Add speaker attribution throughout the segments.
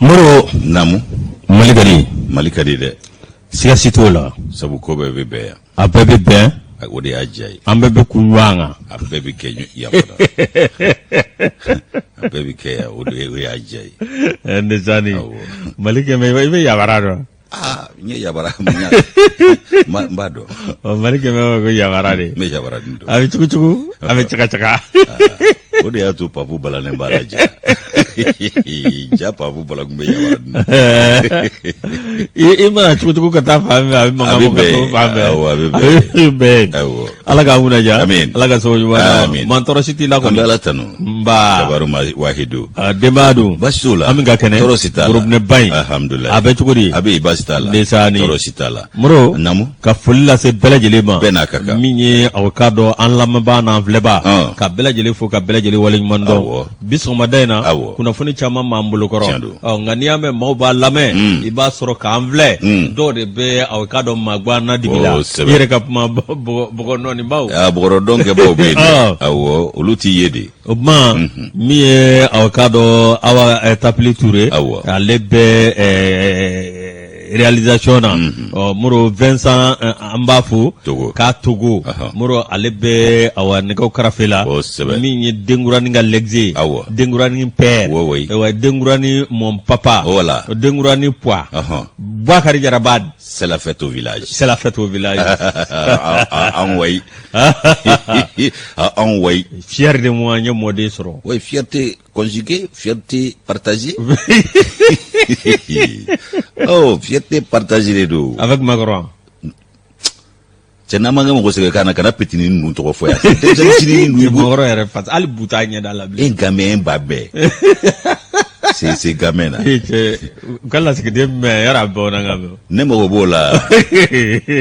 Speaker 1: Moro
Speaker 2: namu malikari de
Speaker 1: sigasi to la
Speaker 2: sabu ko be be ya
Speaker 1: abebe ben
Speaker 2: o de ajay
Speaker 1: ambebe kunwanga
Speaker 2: abebe kenyu yabara abebe ke ya o de ajay
Speaker 1: ende zani malike me be yabara do
Speaker 2: nye yabara mbado
Speaker 1: malike me go yabara de
Speaker 2: me yabara ndo
Speaker 1: abi chukuchuku abi chaka
Speaker 2: o de atu papu balane balaja ja papu bala kumbe yabara
Speaker 1: ima chukuchuku kata fami abi manga fami be alaga una ja alaga so yuwa mantoro siti la ko
Speaker 2: ndala tanu
Speaker 1: mba
Speaker 2: jabaru wahidu
Speaker 1: demadu
Speaker 2: basula
Speaker 1: aminga kene
Speaker 2: toro sita
Speaker 1: groupe ne bay
Speaker 2: alhamdulillah
Speaker 1: abe chukuri
Speaker 2: abe basitala
Speaker 1: desani
Speaker 2: toro sitala
Speaker 1: muro
Speaker 2: namu
Speaker 1: ka fulla se belajelema
Speaker 2: benakaka
Speaker 1: minye awkado an lamaba na vleba ka belajele fo ka belajele waliñ mando bisoma dayna kuna funi chama mambulo koro nganiame mawba lame iba soro ka anvle do de be awkado magwana dibila yere ka ma bogo noni baw
Speaker 2: bogo donke baw be awo uluti yede
Speaker 1: ma miye awkado awa tapli touré alebe réalisation na muro Vincent Ambafu ka Togo muro alebe awa neka karafela minye dengurani nga lexe dengurani père wa dengurani mon papa dengurani poids Bakari Jarabad
Speaker 2: c'est la fête au village envoyé envoyé
Speaker 1: fier de moi nya modé soro
Speaker 2: oui fierté conjuguée fierté partagée oh fierté partagée les deux
Speaker 1: avec Macron
Speaker 2: cena manga mo ko se kana petini nu to fo ya chini nu
Speaker 1: Macron est fat al boutanya dans la blé
Speaker 2: gamin babé c'est gamin là
Speaker 1: kala se que me yara bona ngam
Speaker 2: ne mo bola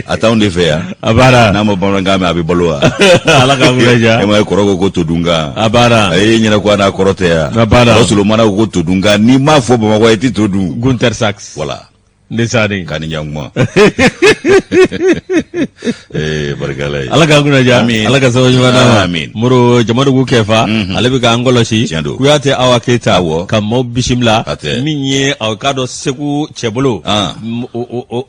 Speaker 2: attendez faire
Speaker 1: abara
Speaker 2: na mo bona ngam abi bolwa
Speaker 1: ala ka mulaja
Speaker 2: e mo korogo ko to dunga
Speaker 1: abara
Speaker 2: e nyina ko na korote ya
Speaker 1: abara
Speaker 2: rasulo mana ko to dunga ni ma fo ba ko eti to du
Speaker 1: Gunter Sachs
Speaker 2: voilà
Speaker 1: ndesani
Speaker 2: kani nyangma barkalay
Speaker 1: alaga guna ja alaga so jwana
Speaker 2: amin
Speaker 1: muro jamadu ku kefa alabi ka angolo si kuyate awaketa kam mo bisimla minye awkado seku chebolo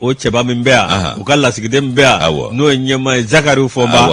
Speaker 1: o cheba mimbea ukalla sigide mbea no nyema zakaru fomba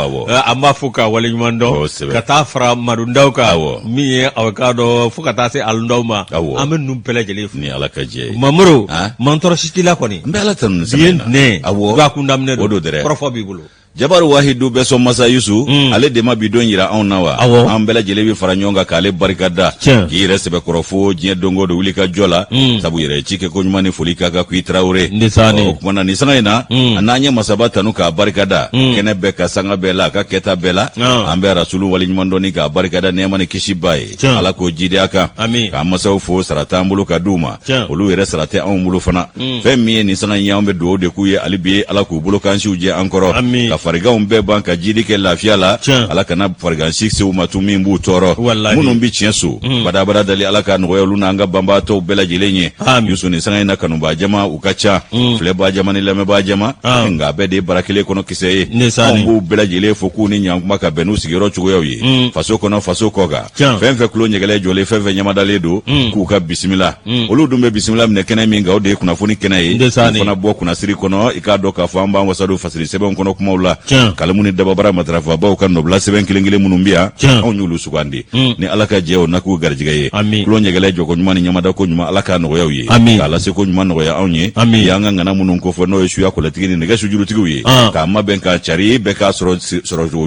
Speaker 1: amma fuka wali mando kata fra madundauka minye awkado fuka tase alndoma amen num pele jelef
Speaker 2: ni alaka je
Speaker 1: mamuro mantoro la koni
Speaker 2: mbela tan
Speaker 1: ne awo ga kundamne do profo bibulu
Speaker 2: jabar wahidu be so masa yusu ale de ma bidon yira on nawa an bela jelebi faranyonga kale barikada ki resebe korofo je dongo do wulika jola sabu yire chike ko nyumani fulika ka kuitraure
Speaker 1: ndisani
Speaker 2: kuma ni sangaina ananya masabata nu ka barikada kene be ka sanga bela ka keta bela ambe rasulu wali nyumando ni ka barikada ne mani kishibai ala ko jide aka ka masaw fo sarata mbulu ka duma olu yire sarate an mbulu fana femi ni sananya ambe do de kuye alibi ala ko bulu kan shuje ankoro fariga umbe banka jidi ke lafiya la ala kana fariga sikse umatumi mbu toro munu mbi chensu bada dali ala ka ngoyo luna anga bamba to bela jilenye yusu ni sanga ina kanu ba jama ukacha fle ba jama ni leme ba jama nga be de barakile kono kiseye mbu bela jile foku ni nyanguma ka benu sigiro chugo yi faso kono faso koga fenfe klo nyegele jole fenfe nyama daledo ku ka bismillah olu dumbe bismillah mne kena minga ode kuna funi kena yi kuna bo kuna siri kono ikado ka famba wasadu fasiri sebe kono kuma kalamuni dababara matrafa baw kan no bla seben kilengile munumbia on nyulu sugandi ni alaka jeo naku garjigaye kulo nyegele jogo nyumani nyamada ko nyuma alaka no yawi kala se ko nyuma no ya onye yanga ngana munun ko fo no yeshu ya kolatigi ni gashu juru tiguye ka maben ka chari be ka soro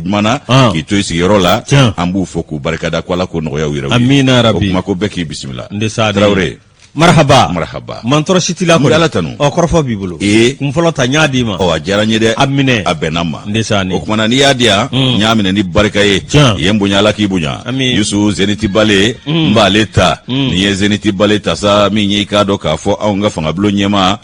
Speaker 2: nyumana ki to isi rola ambu foku barkada kwala ko no yawi rawi
Speaker 1: amina rabbi
Speaker 2: mako beki bismillah
Speaker 1: ndesade
Speaker 2: traure
Speaker 1: marhaba
Speaker 2: mantoro
Speaker 1: sitila ko
Speaker 2: alatanu
Speaker 1: o korfo bibulu kum folota nyaadima
Speaker 2: o jaranye de
Speaker 1: amine
Speaker 2: abenama
Speaker 1: ndesani
Speaker 2: o kuma ni yadia nyamine ni barkaye yembo nyala ki bunya yusu zeniti bale mbaleta ni zeniti bale tasa mi nyika do ka fo aunga fanga blo nyema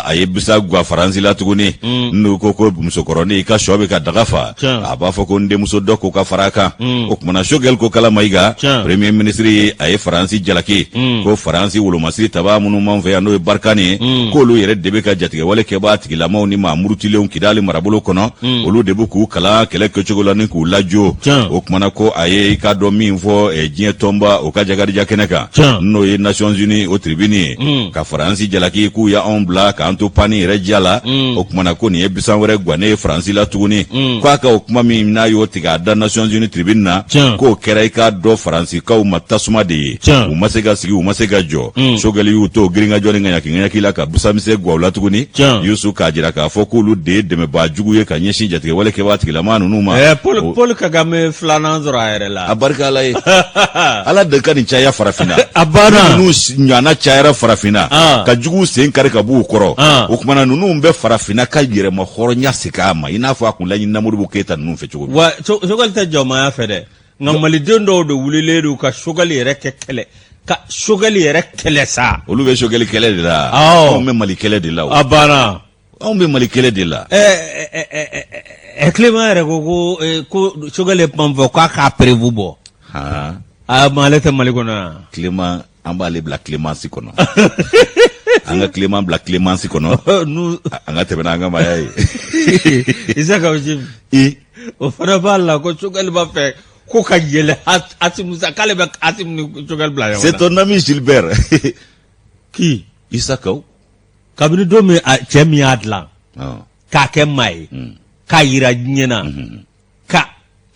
Speaker 2: ayebisa gwa faransi la tuguni nuko ko musokoro ka shobe ka dagafa aba fo ko nde muso doko ka faraka o kuma na shogel ko kala maiga premier ministre ay faransi jalaki ko faransi wulo masiri taba minnu man fɛ yan n'o ye barikani ye k'olu yɛrɛ de bɛ ka jatigɛ wale kɛbaa tigilamaw ni maa murutilenw kidali marabolo kɔnɔ olu de bɛ k'u kalan kɛlɛ kɛcogo la ni k'u lajo o kumana ko a ye i ka dɔn min fɔ diɲɛ tɔnba o ka jagarija kɛnɛ kan n'o ye Nations Unies o tribune ye ka Faransi jalaki k'u ya anw bila k'an to pani yɛrɛ diya la o kumana ko nin ye bisan wɛrɛ gwannen ye Faransi la tuguni k'a ka o kuma min n'a y'o tigɛ a da Nations Unies tribune na k'o kɛra i ka dɔn Faransikaw ma tasuma de ye u ma se ka sigi u ma se ka jɔ Choguel y'u to giringajɔ ni ŋaɲaki la ka busamisɛ gwaw la tuguni Yusu k'a jira k'a fɔ k'olu de ye dɛmɛbaa jugu ye ka ɲɛsin jatigɛ wale kɛbaa tigilama ninnu ma
Speaker 1: Paul Kagame filanan sɔrɔ a yɛrɛ la
Speaker 2: a barika Ala ye Ala de ka nin caya farafinna
Speaker 1: a banna
Speaker 2: ninnu ɲɔgɔnna cayara farafinna ka jugu sen kari ka b'u kɔrɔ o kumana ninnu bɛ farafinna ka yɛrɛma hɔrɔnya segin a ma i n'a fɔ a kun laɲini Modibo Keyita ninnu fɛ cogo min
Speaker 1: wa Choguel tɛ jɔnmaya fɛ dɛ nka malidenw dɔw de wulilen don ka Choguel yɛrɛ kɛ kɛlɛ ka Choguel yɛrɛ kɛlɛ sa
Speaker 2: olu bɛ Choguel kɛlɛ de la anw bɛ Mali kɛlɛ de la
Speaker 1: a banna
Speaker 2: anw bɛ Mali kɛlɛ de la
Speaker 1: Clément yɛrɛ ko Choguel ye kuma fɔ k'a k'a prévu bɔ mais ale tɛ Mali kɔnɔ yan
Speaker 2: Clément an b'ale bila Clémenci kɔnɔ an ka Clément bila Clémenci kɔnɔ an ka tɛmɛ n'an ka maya ye
Speaker 1: Isaka o fana b'a la ko Choguel b'a fɛ ko ka yɛlɛ Assimi Musa k'ale bɛ Assimi ni Choguel bila ɲɔgɔn na
Speaker 2: c'est ton ami Gilbert
Speaker 1: qui
Speaker 2: Isaka
Speaker 1: kabini don min cɛ min y'a dilan k'a kɛ maa ye k'a yira diɲɛ na ka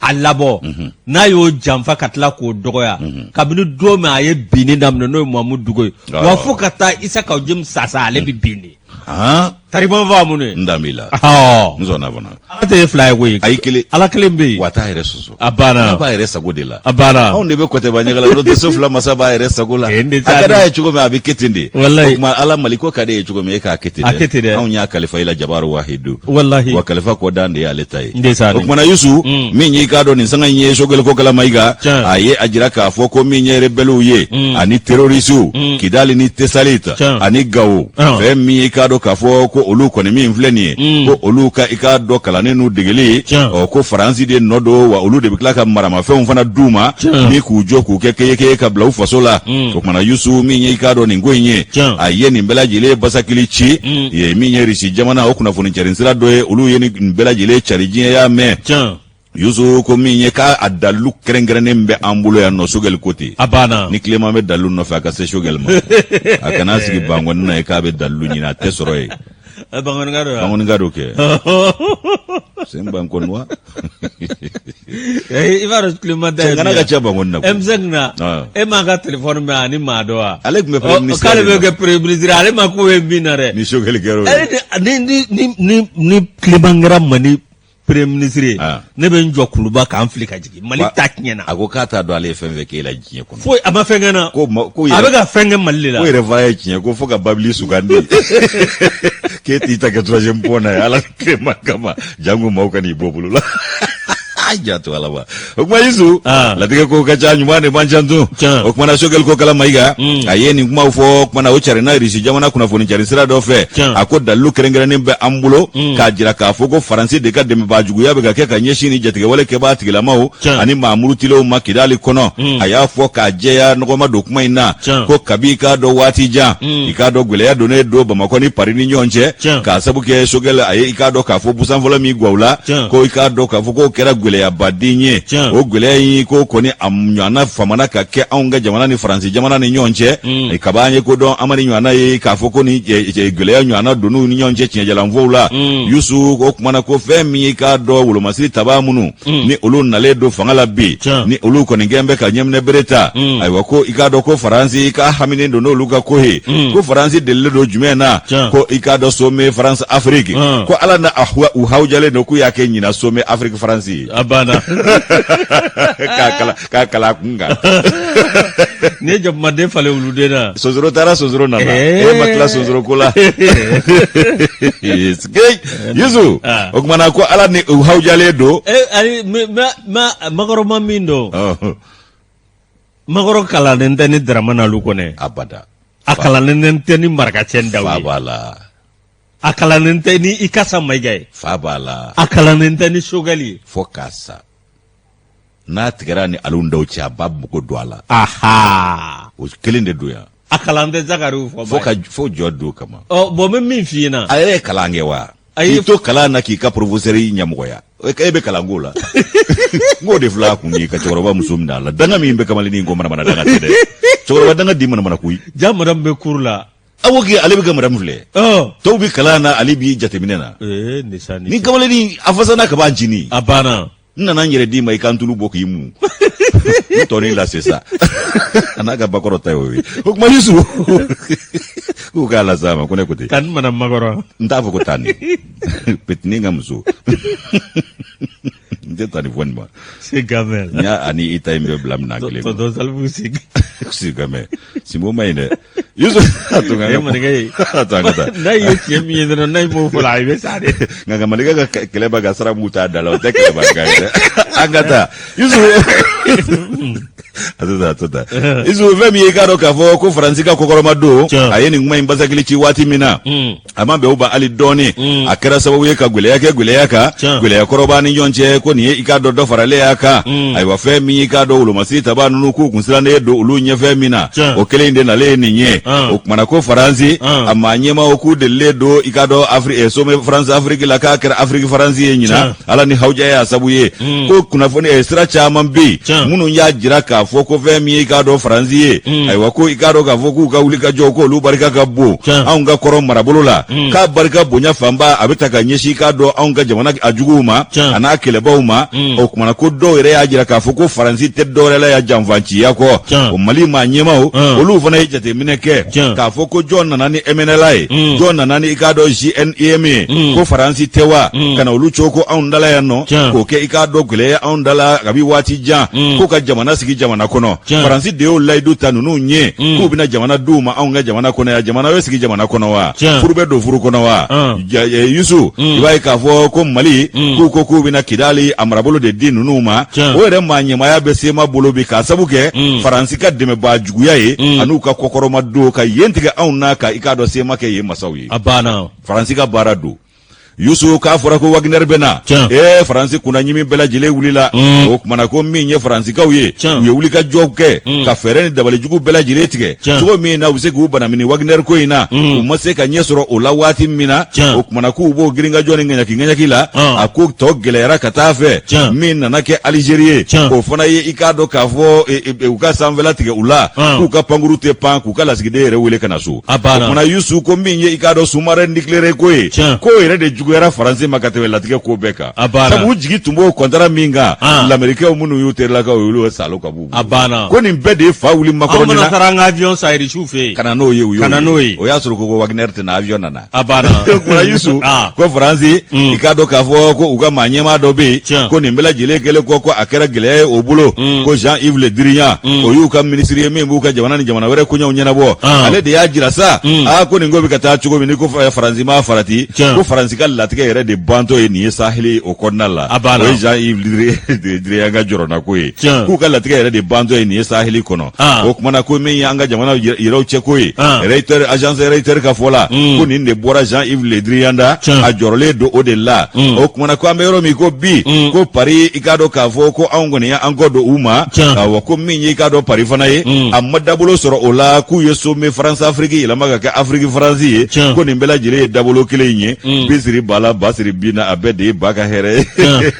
Speaker 1: a labɔ n'a y'o janfa ka tila k'o dɔgɔya kabini don min a ye binni daminɛ n'o ye Mamu Dugo ye wa fo ka taa Isaka James sasa ale bɛ bin de tariban fa mun ye
Speaker 2: ndamila n sɔnna fana
Speaker 1: ala tɛ fila ye koyi
Speaker 2: ayi kelen
Speaker 1: ala kelen bɛ yen
Speaker 2: wa t'a yɛrɛ soso
Speaker 1: a banna
Speaker 2: a b'a yɛrɛ sago de la
Speaker 1: a banna
Speaker 2: anw de bɛ kɔtɛba ɲɛgɛla n'o tɛ so fila masa b'a yɛrɛ sago la a ka d'a ye cogo min a bɛ kɛ ten de
Speaker 1: wallahi
Speaker 2: o tuma ala Maliko ka di ye cogo min e k'a kɛ ten dɛ anw y'a kalifa i la Jabaru Wahidu
Speaker 1: wallahi
Speaker 2: wa kalifa kɔ dan de y'ale ta ye
Speaker 1: o
Speaker 2: kumana Yusu min y'i k'a dɔn nin sanga in ye Choguel ko kalama i kan a ye a jira k'a fɔ ko min ye rebelles ye ani terroristes Kidali ni Tesalit ani Gao fɛn min y'i k'a dɔn k'a fɔ ko olu kɔni min filɛ nin ye ko olu ka i k'a dɔn kalannen n'u degeli ko Faransi de nɔ don wa olu de bɛ tila ka maramafɛnw fana d'u ma ni k'u jɔ k'u kɛ keye ka bila u faso la o kumana Yusu min ye i k'a dɔn nin ko in ye a ye nin bɛɛ lajɛlen basakili ci ye min ye Russie jamana o kunnafoni cari sira dɔ ye olu ye nin bɛɛ lajɛlen cari diɲɛ y'a mɛn Yusu ko min ye k'a dalu kɛrɛnkɛrɛnnen bɛ an bolo yan nɔ Choguel ko ten
Speaker 1: a banna
Speaker 2: ni Clément bɛ dalu nɔfɛ a ka se Choguel ma a kana sigi bangɔni na ye k'a bɛ dalu ɲini a tɛ sɔrɔ ye Bangoninga do kɛ sen bankɔni wa
Speaker 1: i b'a dɔn Clément da ye
Speaker 2: kana ka ca bangɔni na
Speaker 1: M5 na e m'a ka téléphone mɛn ani maa dɔ wa
Speaker 2: ale tun bɛ premier ministre
Speaker 1: k'ale bɛ kɛ premier ministre ale ma ko ye min na dɛ
Speaker 2: ni Choguel kɛra o
Speaker 1: ni Clément kɛra Mali premier ministre ne bɛ n jɔ kuluba k'an fili ka jigin Mali ta tiɲɛna
Speaker 2: a ko k'a t'a dɔn ale ye fɛn fɛn k'e la diɲɛ kɔnɔ
Speaker 1: foyi a ma fɛn kɛ n na a bɛ ka fɛn kɛ Mali de la
Speaker 2: ko yɛrɛ fa ye tiɲɛ ko fo ka babili sugandi k'e t'i ta kɛ troisième point na ye ala Clément kama jango maaw ka n'i bɔ bolo la ja to ala ba o kuma Yusu latigɛ ko ka ca ɲuman de man ca tun o kumana Choguel ko kalama i kan a ye nin kumaw fɔ kumana o cari n'a Russie jamana kunnafoni cari sira dɔ fɛ a ko dalilu kɛrɛnkɛrɛnnen bɛ an bolo k'a jira k'a fɔ ko Faransi de ka dɛmɛbaa juguya bɛ ka kɛ ka ɲɛsin ni jatigɛwale kɛbaa tigilamaw ani maa murutilenw ma Kidali kɔnɔ a y'a fɔ k'a jɛya nɔgɔma don kuma in na ko kabi i k'a dɔn waati jan i k'a dɔn gwɛlɛya donnen don Bamakɔ ni Paris ni ɲɔgɔn cɛ k'a sabu kɛ Choguel a ye i k'a dɔn k'a fɔ busan fɔlɔ min gwaw la ko i k'a dɔn k'a fɔ k'o kɛra gwɛlɛya baden ye o gwɛlɛya in ko kɔni a ɲɔgɔnna famana ka kɛ anw ka jamana ni Faransi jamana ni ɲɔgɔn cɛ kaba an ye ko dɔn an ma ni ɲɔgɔnna ye k'a fɔ ko ni gwɛlɛya ɲɔgɔnna donn'u ni ɲɔgɔn cɛ tiɲɛjalanfɔw la Yusu o kumana ko fɛn min ye k'a dɔn wolomasiri taba minnu ni olu nalen don fanga la bi ni olu kɔni kɛn bɛ ka ɲɛminɛ bere ta ayiwa ko i k'a dɔn ko Faransi ka haminen don n'olu ka ko ye ko Faransi delilen don jumɛn na ko i k'a dɔn sommet France Afrique ko ala na u hawjalen don k'u y'a kɛ ɲina sommet Afrique Faransi
Speaker 1: a banna
Speaker 2: k'a kala kun kan
Speaker 1: ni ye jakumaden falen wuluden na
Speaker 2: sonsoro taara sonsoro nana e ma tila sonsoro ko la Yusu o kumana ko ala ni u hawjalen don
Speaker 1: Makɔrɔ ma min don Makɔrɔ kalannen tɛ ni Daramani Alu Kɔnɛ
Speaker 2: abada
Speaker 1: a kalannen tɛ ni Marakacɛn Dawu
Speaker 2: fa b'a la
Speaker 1: a kalannen tɛ ni Ikasa Mayiga ye
Speaker 2: fa b'a la
Speaker 1: a kalannen tɛ ni Choguel ye
Speaker 2: fo k'a sa n'a tigɛra ni Alu Ndaw cɛ a b'a mugu don a la
Speaker 1: aha
Speaker 2: o kelen de don yan
Speaker 1: akalande zakaru
Speaker 2: fo joddo kama
Speaker 1: bon min fina
Speaker 2: ayre kalange wa ay to kalana ki ka professeur nyamoya e be kalango la ngode fla ku ni ka choroba musum dala danga mi be kamali ni ngomana mana danga tede choroba danga di mana kuy
Speaker 1: jamaram be kurla
Speaker 2: awogi ale be gamaram fle to bi kalana ali bi jateminena
Speaker 1: nisani
Speaker 2: ni kamali ni afasana ka banjini
Speaker 1: abana
Speaker 2: nana nyere di mai kantulu boku yimu toni la c'est ça anaka bakoro tayo hukuma yusu ukala sama kune kuti
Speaker 1: tan mana magoro
Speaker 2: ndavo kutani petninga mzu ndetani vonma
Speaker 1: c'est gamel
Speaker 2: nya ani itaimbe blam nagle
Speaker 1: to salvu sig
Speaker 2: sigame simoma ine yusu atunga
Speaker 1: ngai
Speaker 2: atanga
Speaker 1: nai yemi ndana nai mo fulai be sare
Speaker 2: nganga maliga keleba gasara muta dala te keleba gaide angata yusu atata izu vemi yekaro kafo ko fransika kokoro mado ayeni nguma imbaza kilichi wati mina amambe uba ali doni akera sababu yeka gule yaka gule yakoroba ni yonche ko ni ikado do farale yaka aywa femi ikado ulumasi tabanu nuku kunsilane do ulunye femina okele inde na le ninye okmana ko faransi amanyema oku de ledo ikado afri some france afrique la ka kera afrique faransi yenyina ala ni hauja ya sabuye ko kuna foni extra chama mbi munu ya jira ka foko femi ikado faransi aywa ko ikado ka foku ka ulika joko lu barika ka bo aunga koro marabolola ka barika bonya famba abitaka nyeshi ikado aunga jamana ajuguma ana kelebauma okmana ko do ire ya jira ka foko faransi te do rela ya jamvanchi yako o mali manyema olu fana hijate mineke ka foko John nanani MNLI John nanani ikado GNEM ko faransi tewa kana olu choko aundala yano ko ke ikado gele aundala gabi wati jan ko ka jamana sigi jamana kono faransi de o laidu tanunu nye ko bina jamana duma aunga jamana kono ya jamana we sigi jamana kono wa furube do furu kono wa yusu ibai ka fo ko mali ko bina kidali amrabolo de dinunu ma o re manyema ya besema bolobi ka sabuke faransi ka deme ba juguya ye anu ka kokoro mado ka yentiga auna ka ikado sema ke ye masawi
Speaker 1: abana
Speaker 2: faransi ka baradu yusu ka fora ko Wagner bena faransi kuna nyimi bela jile wulila o kumana ko minye faransi ka uye wuli ka jobke ka fereni dabali jugu bela jile tige so mi na use ku bana mini Wagner ko ina o mase ka nyesoro o lawati mina o kumana ku bo giringa joni nganya kila aku to gelera katafe min na ke Algerie o fona ye ikado ka fo u ka samvela tige ula ku ka panguru te pan ku kala sigide re wule kana so kumana yusu ko minye ikado sumare ndiclare ko ire de gwera faransi makatewe latike ko beka sabu jigi tumbo kontara minga l'amerika umunu yuterla ka yulu salo ka bubu
Speaker 1: abana
Speaker 2: ko ni bede fa wuli makorona
Speaker 1: na taranga avion sa iri chufe
Speaker 2: kana no ye o ya suru ko Wagner te na avion na
Speaker 1: abana
Speaker 2: ko yusu ko faransi ikado ka fo ko uga manyema dobe ko ni mbela jile kele ko akera gele obulo ko Jean-Yves Le Drian o yu ka ministry me mbuka jamana ni jamana were kunya unyana bo ale de ya jira sa ko ni ngobi kata chugo ni ko faransi ma farati ko faransi ka latige yere de banto e ni sahili o konnala o Jean-Yves Le Drian ga jorona ko e ku ka latige yere de banto e ni sahili kono o kuma na ko me yanga jamana yero cheko e reiter agence reiter ka fola ko ni ne bora Jean-Yves Le Drian da a jorole do o de la o kuma na ko amero mi ko bi ko Paris ikado ka fo ko angoni ya ango do uma wa ko mi yi ikado Paris fana ye amma dabulo soro o la ku yeso me France Afrique ila maga ka Afrique France ko ni mbela jire dabulo kile nye bisiri bala basiri bina abede baka here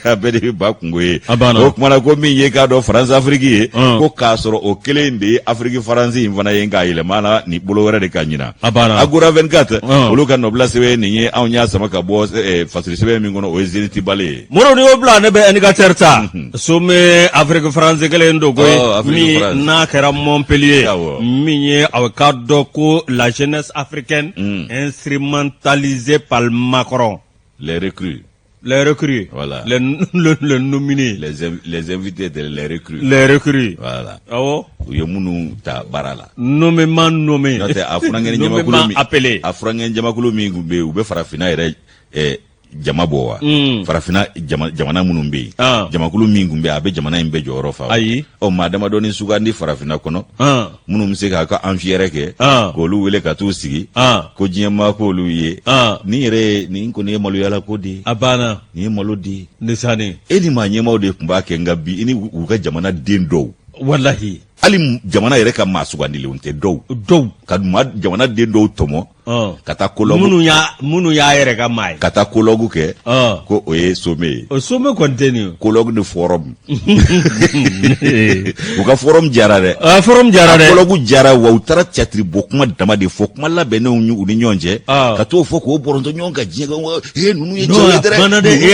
Speaker 2: abede bakungwe o kuma ko mi ye ka do France Afrique ko ka soro o kile ndi Afrique France invana yenga ile mana ni bulo wera de kanyina agura 24 uluka no blase we ni awnya sama ka bo facilité we mi ngono o zeniti bale
Speaker 1: moro ni obla ne be enika terta some Afrique France kele ndo go mi na kera Montpellier mi ye avocado ko la jeunesse africaine instrumentalisée par Macron.
Speaker 2: Les recrues.
Speaker 1: Voilà. Les nominés.
Speaker 2: Les invités de les recrues.
Speaker 1: Les recrues.
Speaker 2: Voilà.
Speaker 1: Ah oh?
Speaker 2: Yemunu ta barala.
Speaker 1: Nommément nommé.
Speaker 2: Nommément
Speaker 1: appelé.
Speaker 2: Afrangen jamakulu mingu be ube farafina ere jamabowa farafina jamana munumbe jamakulu mingumbe abe jamana imbe joro fa o madama doni sugandi farafina kono munum se ka anfiere ke ko lu wele ka tu sigi ko jema ko lu ye ni re ni ko ne malu yala ko di
Speaker 1: abana
Speaker 2: ni malu di
Speaker 1: nisani
Speaker 2: eni ma nyema o de kumba ke ngabi ini uka jamana dendo
Speaker 1: wallahi
Speaker 2: ali jamana yɛrɛ ka maa sugandilenw tɛ dɔw ka jamana den dɔw tɔmɔ ka taa
Speaker 1: minnu y'a yɛrɛ ka maa ye
Speaker 2: ka taa kologu kɛ ko o ye some ye
Speaker 1: o some kɔni tɛ nin
Speaker 2: kologu ni forum u ka forum jara dɛ
Speaker 1: forum jara dɛ
Speaker 2: kologu jara wa u taara théâtre bɔ kuma dama de fɔ kuma labɛnnenw u ni ɲɔgɔn cɛ ka t'o fɔ k'o bɔrɔntɔ ɲɔgɔn ka diɲɛ kan ninnu ye cɛw ye dɛrɛ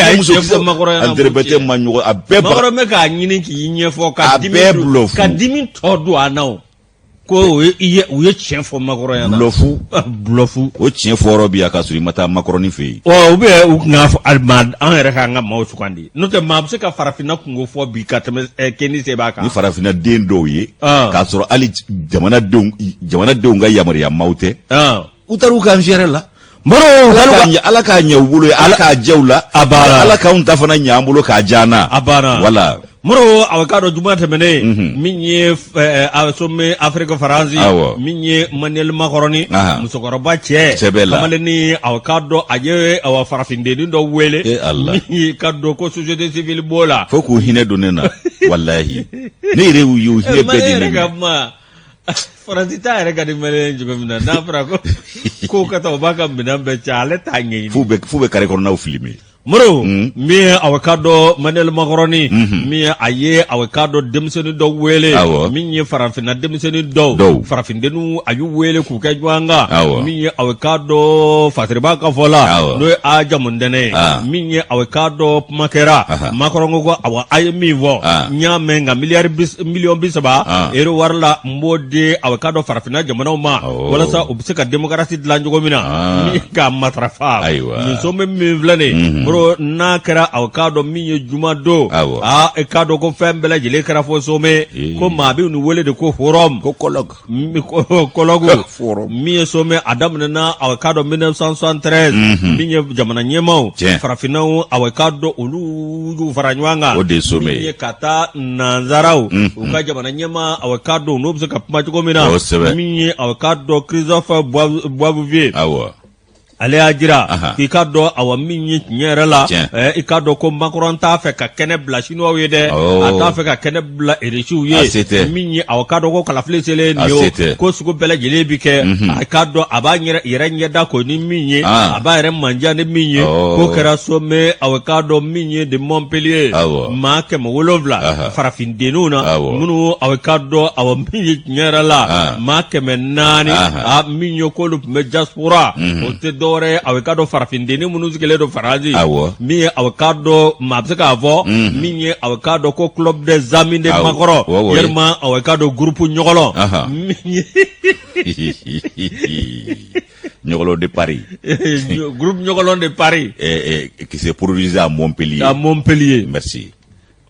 Speaker 1: a ye cɛ fɔ makɔrɔya
Speaker 2: an tɛrɛbɛtɛ ma ɲɔgɔn a bɛɛ
Speaker 1: makɔrɔ bɛ k'a ɲini k'i ɲɛfɔ ka dimi tɔ don a na ko u ye tiɲɛ fɔ makɔrɔya na bluff
Speaker 2: o tiɲɛ fɔyɔrɔ bi a ka sɔrɔ i ma taa makɔrɔni fɛ yen
Speaker 1: u bɛ u kun an yɛrɛ k'an ka maaw sugandi n'o tɛ maa bɛ se ka farafinna kungo fɔ bi ka tɛmɛ Keni se b'a kan
Speaker 2: ni farafinna den dɔw ye k'a sɔrɔ hali jamanadenw ka yamaruya maaw tɛ u taara u k'an fiyɛrɛ la ala k'a ɲɛ u bolo ala k'a jɛ u la ala k'anw ta fana ɲɛ an bolo k'a diya an na wala
Speaker 1: Moro aw ka dɔn juma tɛmɛnen min ye somme Afrique Faransi min ye Manuel Macron musokɔrɔba cɛ kamalenin aw ka dɔn a ye aw farafindennin dɔ wele min ka dɔn ko société civile b'o la
Speaker 2: fo k'u hinɛ don ne na walahi ne yɛrɛ y'u hinɛ bɛɛ di ne ma
Speaker 1: Faransi ta yɛrɛ ka di maliyɛn cogo min na n'a fɔra ko ka taa u b'a ka minɛn bɛɛ cɛ ale t'a ɲɛɲini
Speaker 2: f'u bɛ kare kɔnɔnaw filmer
Speaker 1: Moro min aw ka dɔn Manuel Macron min a ye aw ka dɔn denmisɛnnin dɔ wele min ye farafinna denmisɛnnin dɔw farafindenninw a y'u wele k'u kɛ ɲɔgɔn kan min ye aw ka dɔn Fasiriba ka fɔ la n'o ye Aja Mundɛnɛ ye min ye aw ka dɔn kuma kɛra Macron ko a ye min fɔ n y'a mɛn nka miliyɔn 30 euro wari la n b'o di aw ka dɔn farafinna jamanaw ma walasa u bɛ se ka démocratie dilan cogo min na min k'a matarafa nin so min filɛ nin n'a kɛra aw k'a dɔn min ye juma don e k'a dɔn ko fɛn bɛɛ lajɛlen kɛra fo some ko maa bɛ nin wele de ko forum
Speaker 2: ko colloque
Speaker 1: min ye some a daminɛna aw k'a dɔn 1973 min ye jamana ɲɛmaw farafinnaw aw k'a dɔn olu y'u fara ɲɔgɔn kan
Speaker 2: o de some
Speaker 1: min ye ka taa nanzaraw u ka jamana ɲɛma aw k'a dɔn n'o bɛ se ka kuma cogo min na min ye aw k'a dɔn Christophe Boisvouvier ale y'a jira k'i ka dɔn awa min ye tiɲɛ yɛrɛ la i ka dɔn ko Macron t'a fɛ ka kɛnɛ bila Chinois ye dɛ a t'a fɛ ka kɛnɛ bila Russiw ye min ye aw ka dɔn ko kalafili selen nin ye ko sugu bɛɛ lajɛlen bi kɛ a ka dɔn a b'a yɛrɛ ɲɛda ko ni min ye a b'a yɛrɛ manja ni min ye ko kɛra some aw ka dɔn min ye de Montpellier maa 700 farafindenninw na minnu aw ka dɔn awa min ye tiɲɛ yɛrɛ la maa 400 min ye k'olu tun bɛ diaspora o tɛ dɔn aw ka dɔn farafindennin minnu sigilen don Faransi min ye aw ka dɔn maa bɛ se k'a fɔ min ye aw ka dɔn ko club des amis de Macron yalima aw ka dɔn groupe ɲɔgɔlɔn min ye
Speaker 2: ɲɔgɔlɔn de Paris
Speaker 1: groupe ɲɔgɔlɔn de Paris
Speaker 2: qui s'est produisé à
Speaker 1: Montpellier
Speaker 2: merci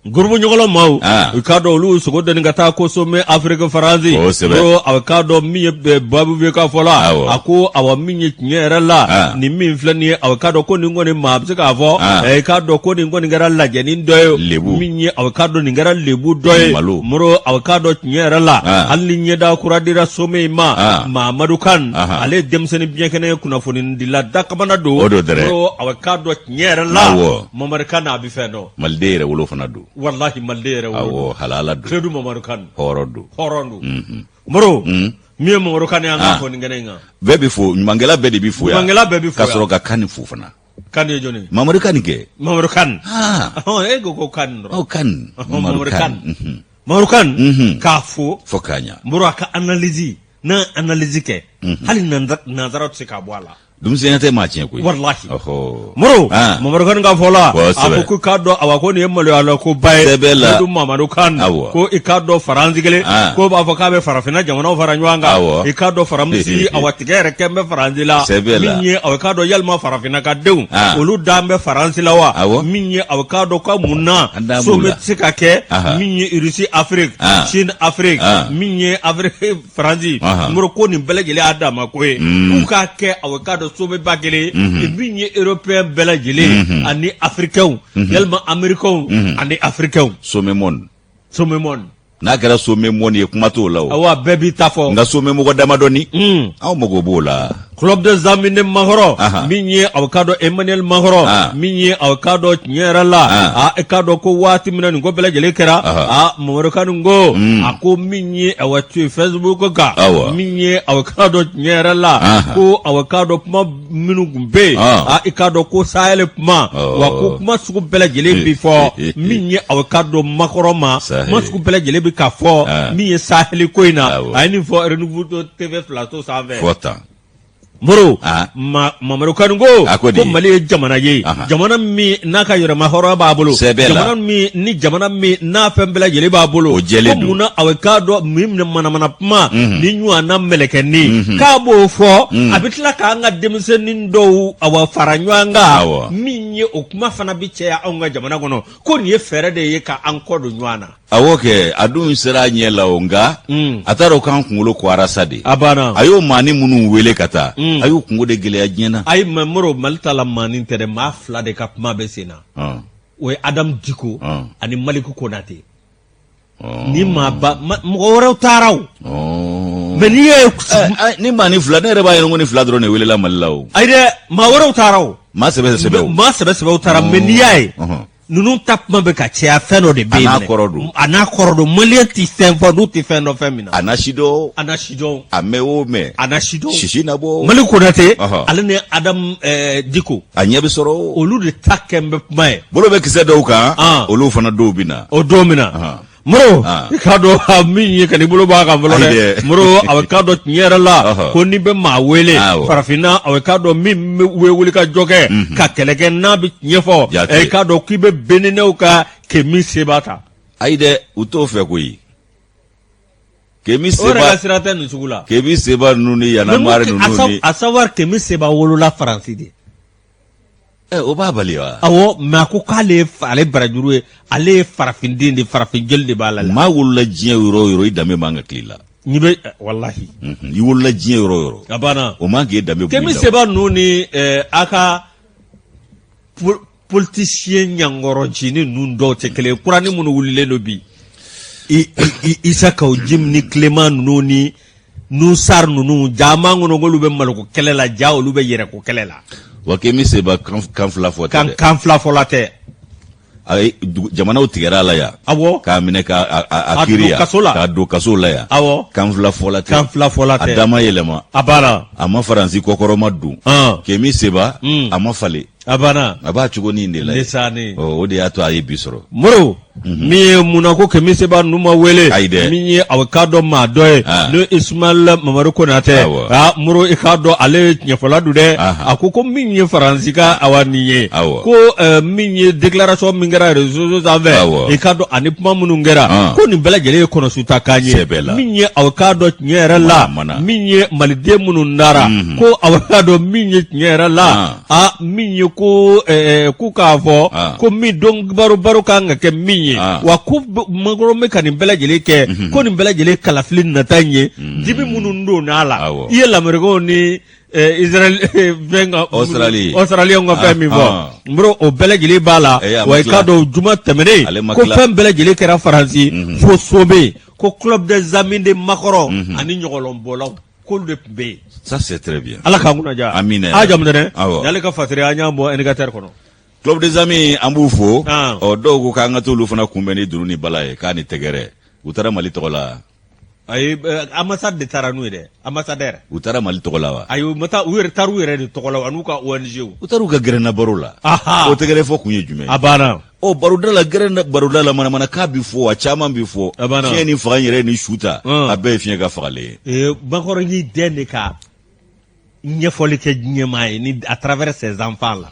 Speaker 1: Groupe ɲɔgɔlɔn maaw u ka dɔn olu sogo deni ka taa ko some Afrique Faransi ko aw ka dɔn min ye Boisvouvier ka fɔ la a ko awa min ye tiɲɛ yɛrɛ la ni min filɛ nin ye aw ka dɔn ko nin kɔni maa bɛ se k'a fɔ i k'a dɔn ko nin kɔni kɛra lajɛnin dɔ ye min ye aw ka dɔn nin kɛra lebu dɔ ye moro aw ka dɔn tiɲɛ yɛrɛ la hali ni ɲɛda kura dira some in ma Mamadou Kane ale ye denmisɛnnin biɲɛkɛnɛ kunnafoni dila dakamana don moro aw ka dɔn tiɲɛ yɛrɛ la Mamadou Kane a bɛ fɛn dɔn
Speaker 2: Maliden yɛrɛ wolo fana don
Speaker 1: wallahi Maliden yɛrɛ
Speaker 2: wolo halala don
Speaker 1: Seydou Mamadou Kane
Speaker 2: hɔrɔn don
Speaker 1: Moro min ye Mamadou Kane an ka fɔ nin kɛnɛ in kan
Speaker 2: bɛɛ bɛ fo ɲumankɛla bɛɛ de bɛ fo yan ka sɔrɔ ka Kane fo fana
Speaker 1: Kane ye jɔnni
Speaker 2: Mamadou Kane kɛ
Speaker 1: Mamadou Kane e ko Kane dɔrɔn
Speaker 2: Kane
Speaker 1: Mamadou Kane Mamadou Kane k'a fo
Speaker 2: k'a ɲa
Speaker 1: Moro a ka analyse n'a analyse kɛ hali nanzara tɛ se k'a bɔ a la
Speaker 2: denmisɛnninya tɛ maa tiɲɛ koyi
Speaker 1: wallahi Moro Mamadou Kane ka fɔ la a ko ko k'a dɔn awa ko nin ye maloya ko ba ye Seydou Mamadou Kane ko i k'a dɔn Faransi kelen ko b'a fɔ k'a bɛ farafinna jamanaw fara ɲɔgɔn kan i k'a dɔn faramisi awa tigɛ yɛrɛ kɛ n bɛ Faransi la min ye aw k'a dɔn yalima farafinna ka denw olu dan bɛ Faransi la wa min ye aw k'a dɔn ka mun na so bɛ se ka kɛ min ye Russie Afrique Chine Afrique min ye Afrique Faransi Moro ko nin bɛɛ lajɛlen y'a dama ko ye k'u k'a kɛ aw k'a dɔn so bɛ ba kelen min ye européen bɛɛ lajɛlen ani africains yalima américains ani africains
Speaker 2: somemon n'a kɛra somemon ye kuma t'o la o
Speaker 1: awa bɛɛ b'i ta fɔ
Speaker 2: nka somemɔgɔ damadɔni aw mago b'o la
Speaker 1: club des amis de Mahoro minye avocado Emmanuel Mahoro minye avocado nyerala ekado ko wati mina ngo bela jele kera Mamadou Kanu ngo ako minye awatu Facebook ka minye avocado nyerala ko avocado puma minu gumbe ekado ko Sahel puma wa ko kuma suku bela jele before minye avocado Mahoro ma suku bela jele bi ka fo minye Sahel ko ina ani fo renouveau TV plateau ça va Moro Mamadou Kanu ngo ko Mali jamana ye jamana mi naka yoro Mahoro ba bolo jamana mi ni jamana mi na fembela jele ba bolo ko muna awekado mi mana puma ni nyua na melekeni ka bo fo abitla ka nga demsenin do awa faranyanga minye okuma fana biche ya onga jamana gono ko ni fere de ye ka ankodo nywana
Speaker 2: awoke adun sira nyela onga ataro kan kungulo kwara sade
Speaker 1: abana
Speaker 2: ayo mani munu wele kata ayo kungo de gele ajena
Speaker 1: ay memoro maltala mani tere ma fla de kap ma besina we Adam Diko ani Maliku Konate ni ma ba mo wora taraw meni
Speaker 2: ni mani fla ne reba yelo ngoni fla drone wele la mallaw
Speaker 1: ay de ma wora taraw
Speaker 2: ma sebe
Speaker 1: taraw meni yai nunu tap mabe ka chia feno de be ana korodo mulien ti senfo du ti feno femina
Speaker 2: anashido ameo me
Speaker 1: anashido
Speaker 2: shishina bo
Speaker 1: Maliku Konate alene Adam Diko
Speaker 2: anyebe soro
Speaker 1: olu de takembe mai
Speaker 2: bolo be kise do ka olu fana do bina
Speaker 1: o domina Moro ikado minye kani bolo ba ka bolo de moro avocado nyerala ko ni be ma wele farafina avocado mi wele ka joge ka keleke na bi nyefo ikado ki be benene ka Kemi Sebata
Speaker 2: aide uto fe ko yi Kemi Seba
Speaker 1: ora sirata nusugula
Speaker 2: Kemi Seba nuni yana mare nuni
Speaker 1: a savoir Kemi Seba wolo la France de
Speaker 2: o ba baliwa
Speaker 1: awo ma ko kale ale barajuru ale farafindin de farafingel de bala
Speaker 2: ma wulla jien yoro idame manga klila
Speaker 1: nibe wallahi
Speaker 2: yi wulla jien yoro
Speaker 1: abana
Speaker 2: o ma ge dame
Speaker 1: Kemi Seba nuni aka politicien nyangoro jini nundo te kele kurani munu wulile no bi isaka o jimni Clement nuni nu sar nunu jama ngono golu be malko kelela jaw lu be yere ko kelela
Speaker 2: wa Kemi Seba kanfla
Speaker 1: folate
Speaker 2: ay jamana utigera la ya
Speaker 1: awo
Speaker 2: ka mine ka akiria ka do kasola ya
Speaker 1: awo
Speaker 2: kanfla folate adama yelema
Speaker 1: abara
Speaker 2: ama faransi kokoro madu Kemi Seba ama fale
Speaker 1: abana
Speaker 2: aba chugo ni ndela
Speaker 1: lesani
Speaker 2: o de ato ayi bisoro
Speaker 1: moro mi munako Kemi Seba numa wele mi avocado ma doy no Ismail Mamadou Konate moro ikado ale nyefola dude akoko mi faransika awaniye ko mi declaration mingara rezo zave ikado anipma munungera ko ni bela jele kono suta kanye mi avocado nyera la mi malide munundara ko avocado mi nyera la mi ko ka fo ko mi don baro kanga ke mi wa ku magoro me kan bela jele ke ko ni bela jele kala flin na tanye dibi munundo nala iye la mergo ni Israel venga Australia ngo fami bo mbro o bela jele bala wa ikado juma temene ko fam bela jele kera faransi fo sobe ko club des amis de Makoro ani nyogolom bolaw ko le be
Speaker 2: ça c'est très bien
Speaker 1: ala kanguna ja
Speaker 2: amine
Speaker 1: ajamdene yale ka fatire anya mo indicateur kono
Speaker 2: club des amis ambufo o dogo ka ngatulu fana kumbeni duruni balaye kani tegere utara Mali tola
Speaker 1: ay ambassade de taranu de ambassadeur
Speaker 2: utara Mali tola wa
Speaker 1: ayo mata uyer taru yere de tola anuka ONG
Speaker 2: utaru ga gerena barola o tegere fo kunye jume
Speaker 1: abana
Speaker 2: o barudala gerena barudala mana ka bifo a chama bifo tieni fanyere ni shuta abe fien ga fale
Speaker 1: bakoro ni dende ka nyefoli ke nyemay ni à travers ses enfants là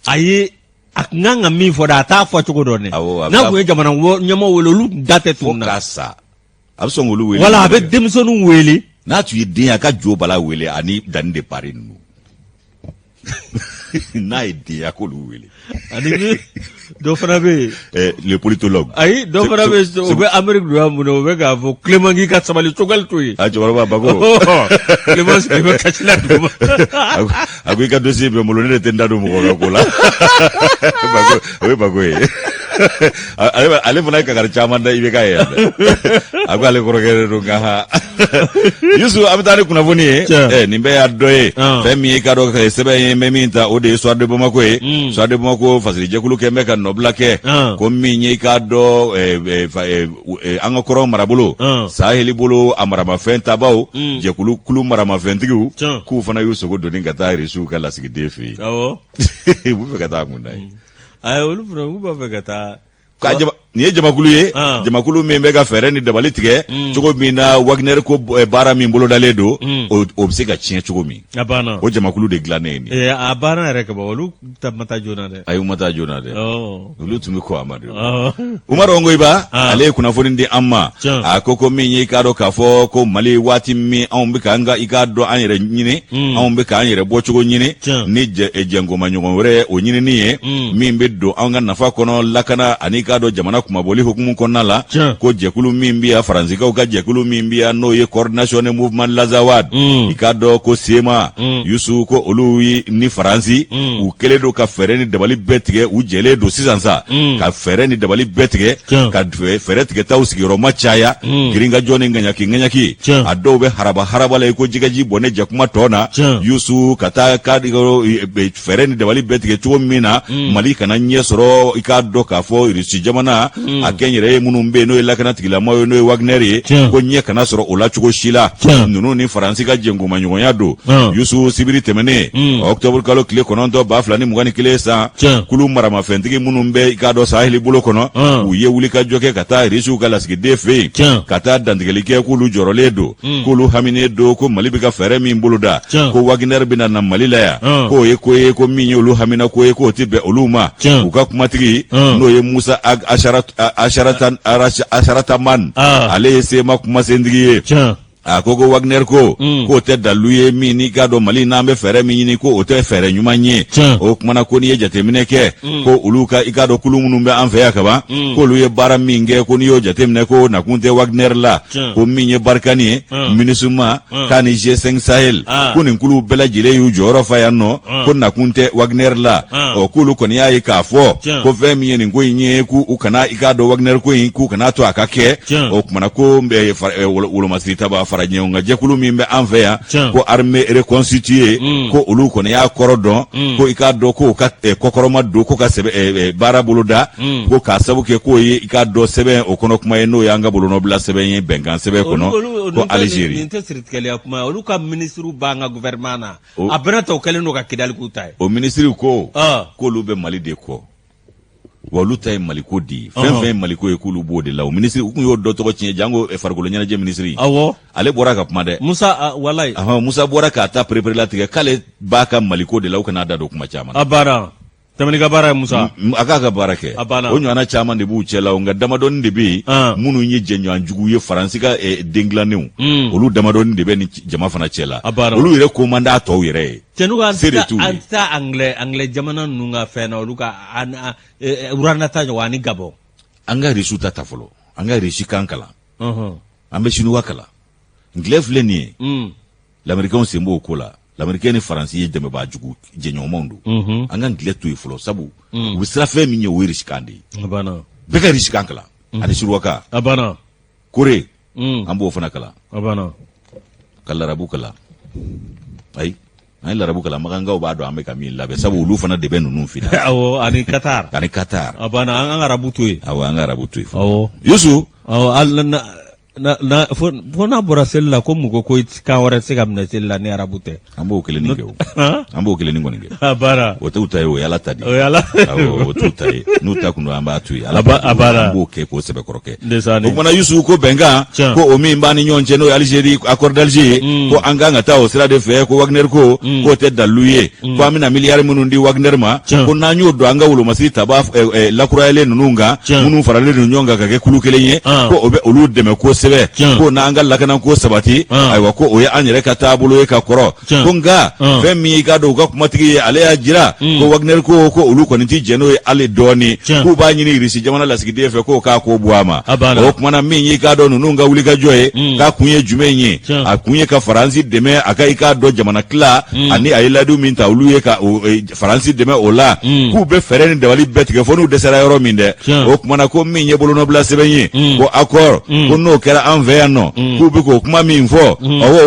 Speaker 1: ayi ak nganga mi fo da ta fo chugo done na ko jamana wo nyama wolo lu date tunna
Speaker 2: kasa abso ngolu wele
Speaker 1: wala be demsonu wele
Speaker 2: na tu yedin aka jo bala wele ani dan de paris nu na idée akolu wele
Speaker 1: ani do fana be
Speaker 2: le politologue
Speaker 1: ayi do fana be o be Amerique do amuno o be ga fo Clement ngi ka sabali togal toyi
Speaker 2: a jobara ba bago
Speaker 1: Clement se be ka chila do
Speaker 2: agu ka dossier be mo lo ne tenda do mo ko la bago we bago ale fana kakari caman da ibe ka ye a ko ale kɔrɔkɛ do nka Yusu abitani kunnafoni ye nin bɛɛ y'a dɔ ye fɛn min ye ka dɔ sɛbɛn ye mɛ min ta o de ye Soir de Bamako ye Soir de Bamako fasirijɛkulu kɛ bɛ ka nɔbila kɛ ko min ye ka dɔ an ka kɔrɔ marabolo Saheli bolo a maramafɛn tabaw jɛkulu kulu maramafɛntigiw k'u fana y'u sogo doni ka taa Irisiw ka lasigiden fɛ yen u bɛ fɛ ka taa mun da ye
Speaker 1: olu fana u b'a fɛ ka taa
Speaker 2: nin ye jamakulu ye jamakulu min bɛ ka fɛɛrɛ ni dabali tigɛ cogo min na Wagner ko baara min bolodalen don o bɛ se ka tiɲɛ cogo min o jamakulu de dilannen ye
Speaker 1: a baara yɛrɛ ka ban olu ma taa joona dɛ
Speaker 2: ayi u ma taa joona dɛ olu tun bɛ ko Amadu Umaru Ongoiba ale ye kunnafoni di an ma a ko min ye k'a dɔn k'a fɔ ko Mali waati min anw bɛ ka i k'a dɔn an yɛrɛ ɲini anw bɛ k'an yɛrɛ bɔcogo ɲini ni jɛngoma ɲɔgɔn wɛrɛ o ɲinini ye min bɛ don an ka nafa kɔnɔ lakana ani k'a dɔn jamana kumaboli hukumu kɔnɔna la ko jɛkulu min bɛ yan Faransikaw ka jɛkulu min bɛ yan n'o ye Coordination des Mouvements Lazawad i k'a dɔn ko SEMA Yusu ko olu ni Faransi u kɛlen don ka fɛɛrɛ ni dabali bɛɛ tigɛ u jɛlen don sisan sa ka fɛɛrɛ ni dabali bɛɛ tigɛ ka fɛɛrɛ tigɛtaw sigiyɔrɔma caya girinkajɔ ni ŋaɲaki a dɔw bɛ haraba la i ko jɛgɛji bɔnɛ jakuma tɔ na Yusu ka taa ka fɛɛrɛ ni dabali bɛɛ tigɛ cogo min na Mali kana ɲɛ sɔrɔ i k'a dɔn k'a fɔ Irisi jamana a kɛ yɛrɛ ye minnu bɛ n'o ye lakana tigilamɔgɔw ye n'o ye Wagner ye ko ɲɛ kana sɔrɔ o la cogo si la ninnu ni Faransi ka jɛngoma ɲɔgɔnya don Yusu sibiri tɛmɛnen octobre kalo tile 9 2021 san kulu maramafɛntigi minnu bɛ i k'a dɔn Saheli bolo kɔnɔ u ye wuli ka jɔ kɛ ka taa Irisiw ka lasigiden fɛ yen ka taa dantigɛli kɛ k'olu jɔrɔlen don k'olu haminen don ko Mali bɛ ka fɛɛrɛ min boloda ko Wagner bɛna na Mali la yan k'o ye ko ye ko min ye olu hamina ko ye k'o tɛ bɛn olu ma u ka kumatigi n'o ye Musa Asharataman ale ye SEMA kumasentigi ye a ko Wagner ko k'o tɛ dalu ye min n'i k'a dɔn Mali n'an bɛ fɛɛrɛ min ɲini ko o tɛ fɛɛrɛ ɲuman ye o kumana ko n'i ye jateminɛ kɛ ko olu ka i k'a dɔn kulu minnu bɛ an fɛ yan kaban k'olu ye baara min kɛ ko n'i y'o jateminɛ ko nakun tɛ Wagner la ko min ye Barkani ye MINUSMA k'a ni G5 Sahel ko nin kulu bɛɛ lajɛlen y'u jɔyɔrɔ fa yan nɔ ko nakun tɛ Wagner la k'olu kɔni y'a ye k'a fɔ ko fɛn min ye nin ko in ye k'u kana i k'a dɔn Wagner ko in k'u kana to a ka kɛ o kumana ko wolomasiri taba farajɛw nka jɛkulu min bɛ an fɛ yan ko armée reconstituée ko olu kɔni y'a kɔrɔ dɔn ko i k'a dɔn k'o ka kɔkɔrɔma don ko ka sɛbɛn baara boloda ko k'a sabu kɛ k'o ye i k'a dɔn sɛbɛn o kɔnɔ kuma ye n'o y'an ka bolonɔbila sɛbɛn ye bɛnkan sɛbɛn kɔnɔ ko Algérie
Speaker 1: nin tɛ siritigɛliya kuma olu ka ministres b'an ka gouvernement na a bɛna ta o kɛlen don ka kidali k'u ta ye
Speaker 2: o ministres ko k'olu bɛ Mali de kɔ wa olu ta ye Maliko de ye fɛn fɛn ye Maliko ye k'olu b'o de la o ministre u kun y'o dɔ tɔgɔ tiɲɛ jango farikolo ɲɛnajɛ ministre ale bɔra ka kuma dɛ
Speaker 1: walayi
Speaker 2: Musa bɔra k'a ta perepere latigɛ k'ale b'a ka Maliko de la u kana da don kuma caman
Speaker 1: a baara tɛmɛni ka baara ye Musa
Speaker 2: a k'a ka baara kɛ o ɲɔgɔnna caman de b'u cɛ la nka damadɔni de bɛ yen minnu ye jɛɲɔgɔnjugu ye Faransi ka den dilannenw olu damadɔni de bɛ ni jama fana cɛ la olu yɛrɛ ko man d'a tɔw yɛrɛ ye
Speaker 1: an ta Anglais jamana ninnu ka fɛn na olu ka uranata ɲɔgɔn ani Gabon
Speaker 2: an ka Irisiw ta fɔlɔ an ka Irisi kan kalan an bɛ Chinois kalan Ngilɛ filɛ nin ye l'Américain sen b'o ko la l'Américain ni Faransi ye dɛmɛbaajugu jɛɲɔgɔnmanw don an ka Ngilɛ to yen fɔlɔ sabu u bɛ sira fɛn min ye o ye Irisi kan de ye bɛɛ ka Irisi kan kalan ani Chinois kan Kore an b'o fana kalan ka Larabu kalan ayi an ye Larabu kalan Makankaw b'a dɔn an bɛ ka min labɛn sabu olu fana de bɛ ninnu finna
Speaker 1: ani Qatar
Speaker 2: an
Speaker 1: ka Arabu to yen
Speaker 2: an ka Arabu to yen Yusu
Speaker 1: fo n'a bɔra seli la ko mɔgɔ ko kan wɛrɛ se ka minɛ seli la ni Arabu tɛ
Speaker 2: an b'o kelenni kɛ an b'o kelenni kɔni kɛ o t'u ta ye o ye Ala ta de o t'u ta ye n'u ta kun don an b'a to yen an b'o kɛ k'o sɛbɛkɔrɔ kɛ o kumana Yusu ko bɛnkan ko o min b'an ni ɲɔgɔn cɛ n'o ye Algérie accord d'Alger ko an kan ka taa o sira de fɛ ko Wagner ko k'o tɛ dalu ye ko an bɛna miliyari minnu di Wagner ma ko n'an y'o don an ka wolomasiri taba lakurayalen ninnu kan minnu faralen don ɲɔgɔn kan ka kɛ kulu kelen ye ko o bɛ olu dɛmɛ kosɛbɛ kosɛbɛ ko n'an ka lakana ko sabati ayiwa ko o ye an yɛrɛ ka taabolo ye ka kɔrɔ ko nka fɛn min i ka dɔn u ka kumatigi ye ale y'a jira ko Wagner ko olu kɔni tɛ jɛn n'o ye hali dɔɔni k'u b'a ɲini Irisi jamana lasigiden fɛ k'o k'a ko bɔ a ma o kumana min y'i ka dɔn ninnu ka wulikajɔ ye k'a kun ye jumɛn ye a kun ye ka Faransi dɛmɛ a ka i k'a dɔn jamana tila ani a ye ladu min ta olu ye ka Faransi dɛmɛ o la k'u bɛ fɛɛrɛ ni dabali bɛɛ tigɛ fo n'u dɛsɛra yɔrɔ min dɛ o kumana ko min ye bolonɔbila sɛbɛn ye ko accord ko n'o kɛra an fɛ yan nɔ k'u bɛ k'o kuma min fɔ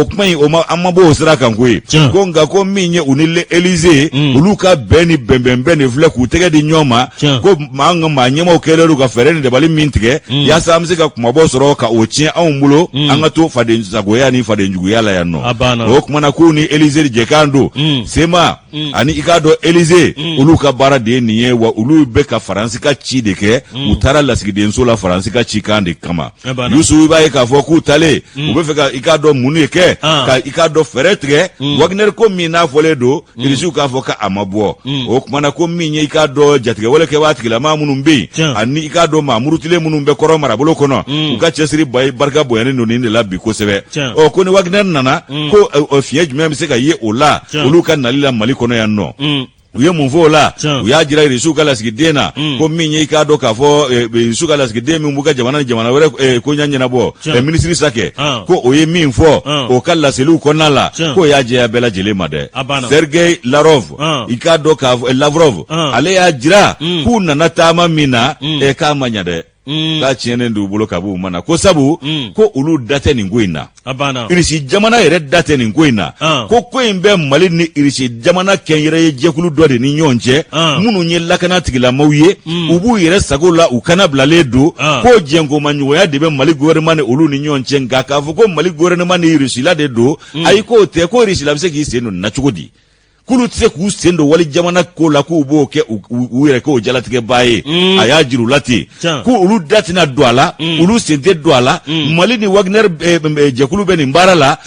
Speaker 2: o kuma in an ma bɔ o sira kan koyi ko nka ko min ye u ni Élysée olu ka bɛn ni bɛnbɛnbɛn de filɛ k'u tɛgɛ di ɲɔgɔn ma ko an ka maa ɲɛmaw kɛlen don ka fɛɛrɛ ni dabali min tigɛ yaasa an bɛ se ka kumabɔ sɔrɔ ka o tiɲɛ anw bolo an ka to faden sagoya ni faden juguya la yan nɔ o kumana k'u ni Élysée jɛkan don sema ani i k'a dɔn Élysée olu ka baara de ye nin ye wa olu bɛ ka Faransi ka ci de kɛ u taara lasigidenso la Faransi ka ci kan de kama Yusu i b'a ye k'a fɔ k'u talen u bɛ fɛ ka i k'a dɔn mun de kɛ ka i k'a dɔn fɛɛrɛ tigɛ Wagner ko min n'a fɔlen don Irisiw k'a fɔ k'a ma bɔ o kumana ko min ye i k'a dɔn jatigɛwale kɛbaa tigilama minnu bɛ yen ani i k'a dɔn maa murutilen minnu bɛ kɔrɔ marabolo kɔnɔ u ka cɛsiri barika bonyalen don nin de la bi kosɛbɛ ko ni Wagner nana ko fiɲɛ jumɛn bɛ se ka ye o la olu ka nali la Mali kɔnɔ yan nɔ u ye mun fɔ o la u y'a jira Irisiw ka lasigiden na ko min ye i k'a dɔn k'a fɔ Irisiw ka lasigiden min b'u ka jamana ni jamana wɛrɛ ko ɲa ɲɛnabɔ minisiri Sakɛ ko o ye min fɔ o ka laseliw kɔnɔna la k'o y'a jɛya bɛɛ lajɛlen ma dɛ Sergei Lavrov i k'a dɔn k'a fɔ Lavrov ale y'a jira k'u nana taama min na k'a ma ɲa dɛ k'a tiɲɛnen d'u bolo ka b'u mana ko sabu ko olu da tɛ nin ko in na Irisi jamana yɛrɛ da tɛ nin ko in na ko in bɛ Mali ni Irisi jamana kɛnyɛrɛye jɛkulu dɔ de ni ɲɔgɔn cɛ minnu ye lakana tigilamaw ye u b'u yɛrɛ sago la u kana bilalen don ko jɛnkomaɲɔgɔnya de bɛ Mali gouvernement ni olu ni ɲɔgɔn cɛ nka k'a fɔ ko Mali gouvernement ni Irisila de don ayi k'o tɛ ko Irisila bɛ se k'i sen don nin na cogo di k'olu tɛ se k'u sen don wali jamana ko la k'u b'o kɛ u yɛrɛ k'o jalatigɛ baa ye a y'a jiru la ten ko olu da tɛna don a la olu sen tɛ don a la Mali ni Wagner jɛkulu bɛ nin baara la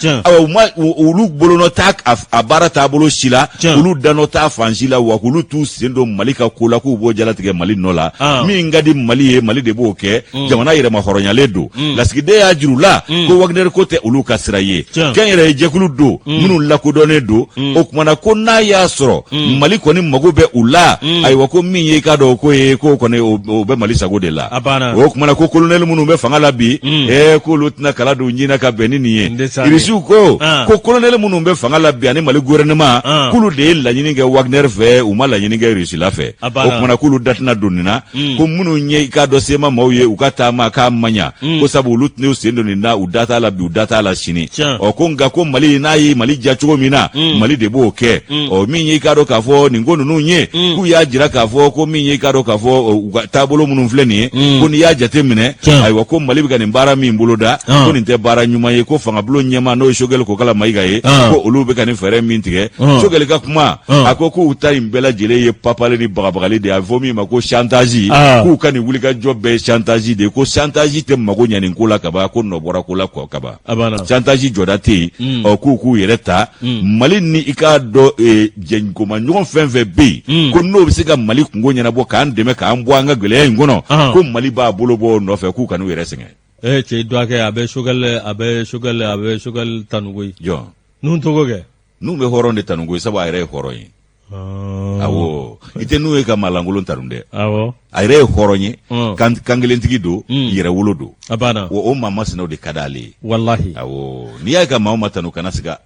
Speaker 2: olu bolonɔ t'a a baara taabolo si la olu danɔ t'a fan si la wa k'olu t'u sen don Mali ka ko la k'u b'o jalatigɛ Mali nɔ la min ka di Mali ye Mali de b'o kɛ jamana yɛrɛma hɔrɔnyalen don lasigiden y'a jiru la ko Wagner ko tɛ olu ka sira ye kɛnyɛrɛye jɛkulu don minnu lakodɔnnen don o kumana ko n'a y'a sɔrɔ Mali kɔni mago bɛ u la ayiwa ko min ye i k'a dɔn ko kɔni o bɛ Mali sago de la o kumana ko colonel minnu bɛ fanga la bi k'olu tɛna kala don ɲina ka bɛn ni nin ye Irisiw ko colonel minnu bɛ fanga la bi ani Mali gouvernement k'olu de ye laɲini kɛ Wagner fɛ u ma laɲini kɛ Irisila fɛ o kumana k'olu da tɛna don nin na ko minnu ye i k'a dɔn sema maaw ye u ka taama k'a ma ɲa ko sabu olu tɛna u sen don nin na u da t'a la bi u da t'a la sini ko nka ko Mali n'a ye Mali ja cogo min na Mali de b'o kɛ min ye i k'a dɔn k'a fɔ nin ko ninnu ye k'u y'a jira k'a fɔ ko min ye i k'a dɔn k'a fɔ u ka taabolo minnu filɛ nin ye ko n'i y'a jate minɛ ayiwa ko Mali bɛ ka nin baara min boloda ko nin tɛ baara ɲuman ye ko fangabolo ɲɛma n'o ye Choguel Kokala Mayiga ye ko olu bɛ ka nin fɛɛrɛ min tigɛ Choguel ka kuma a ko k'u ta in bɛɛ lajɛlen ye papale ni bagabagali de ye a bɛ fɔ min ma ko chantage k'u ka nin wulikajɔ bɛɛ ye chantage de ye ko chantage tɛ mago ɲɛ nin ko la kaban ko nɔ bɔra ko la kɔ kaban chantage jɔda tɛ yen k'u yɛrɛ ta Mali ni i k'a dɔn jɛnkomaɲɔgɔn fɛn fɛn bɛ yen ko n'o bɛ se ka Mali kungo ɲɛnabɔ k'an dɛmɛ k'an bɔ an ka gɛlɛya in kɔnɔ ko Mali b'a bolo bɔ o nɔfɛ k'u ka n'u yɛrɛ sɛgɛn
Speaker 1: cɛ dɔgɔkɛ a bɛ Choguel tanugo ye
Speaker 2: jɔn
Speaker 1: n'u togo kɛ
Speaker 2: n'u bɛ hɔrɔn de tanugo ye sabu a yɛrɛ ye hɔrɔn ye awɔ i tɛ n'u ye ka maalankolon tanu dɛ a yɛrɛ ye hɔrɔn ye kan kelentigi don yɛrɛ wolo don o maa masinaw de ka d'ale ye
Speaker 1: walahi
Speaker 2: awɔ n'i y'a ye ka maaw ma tanu kana siga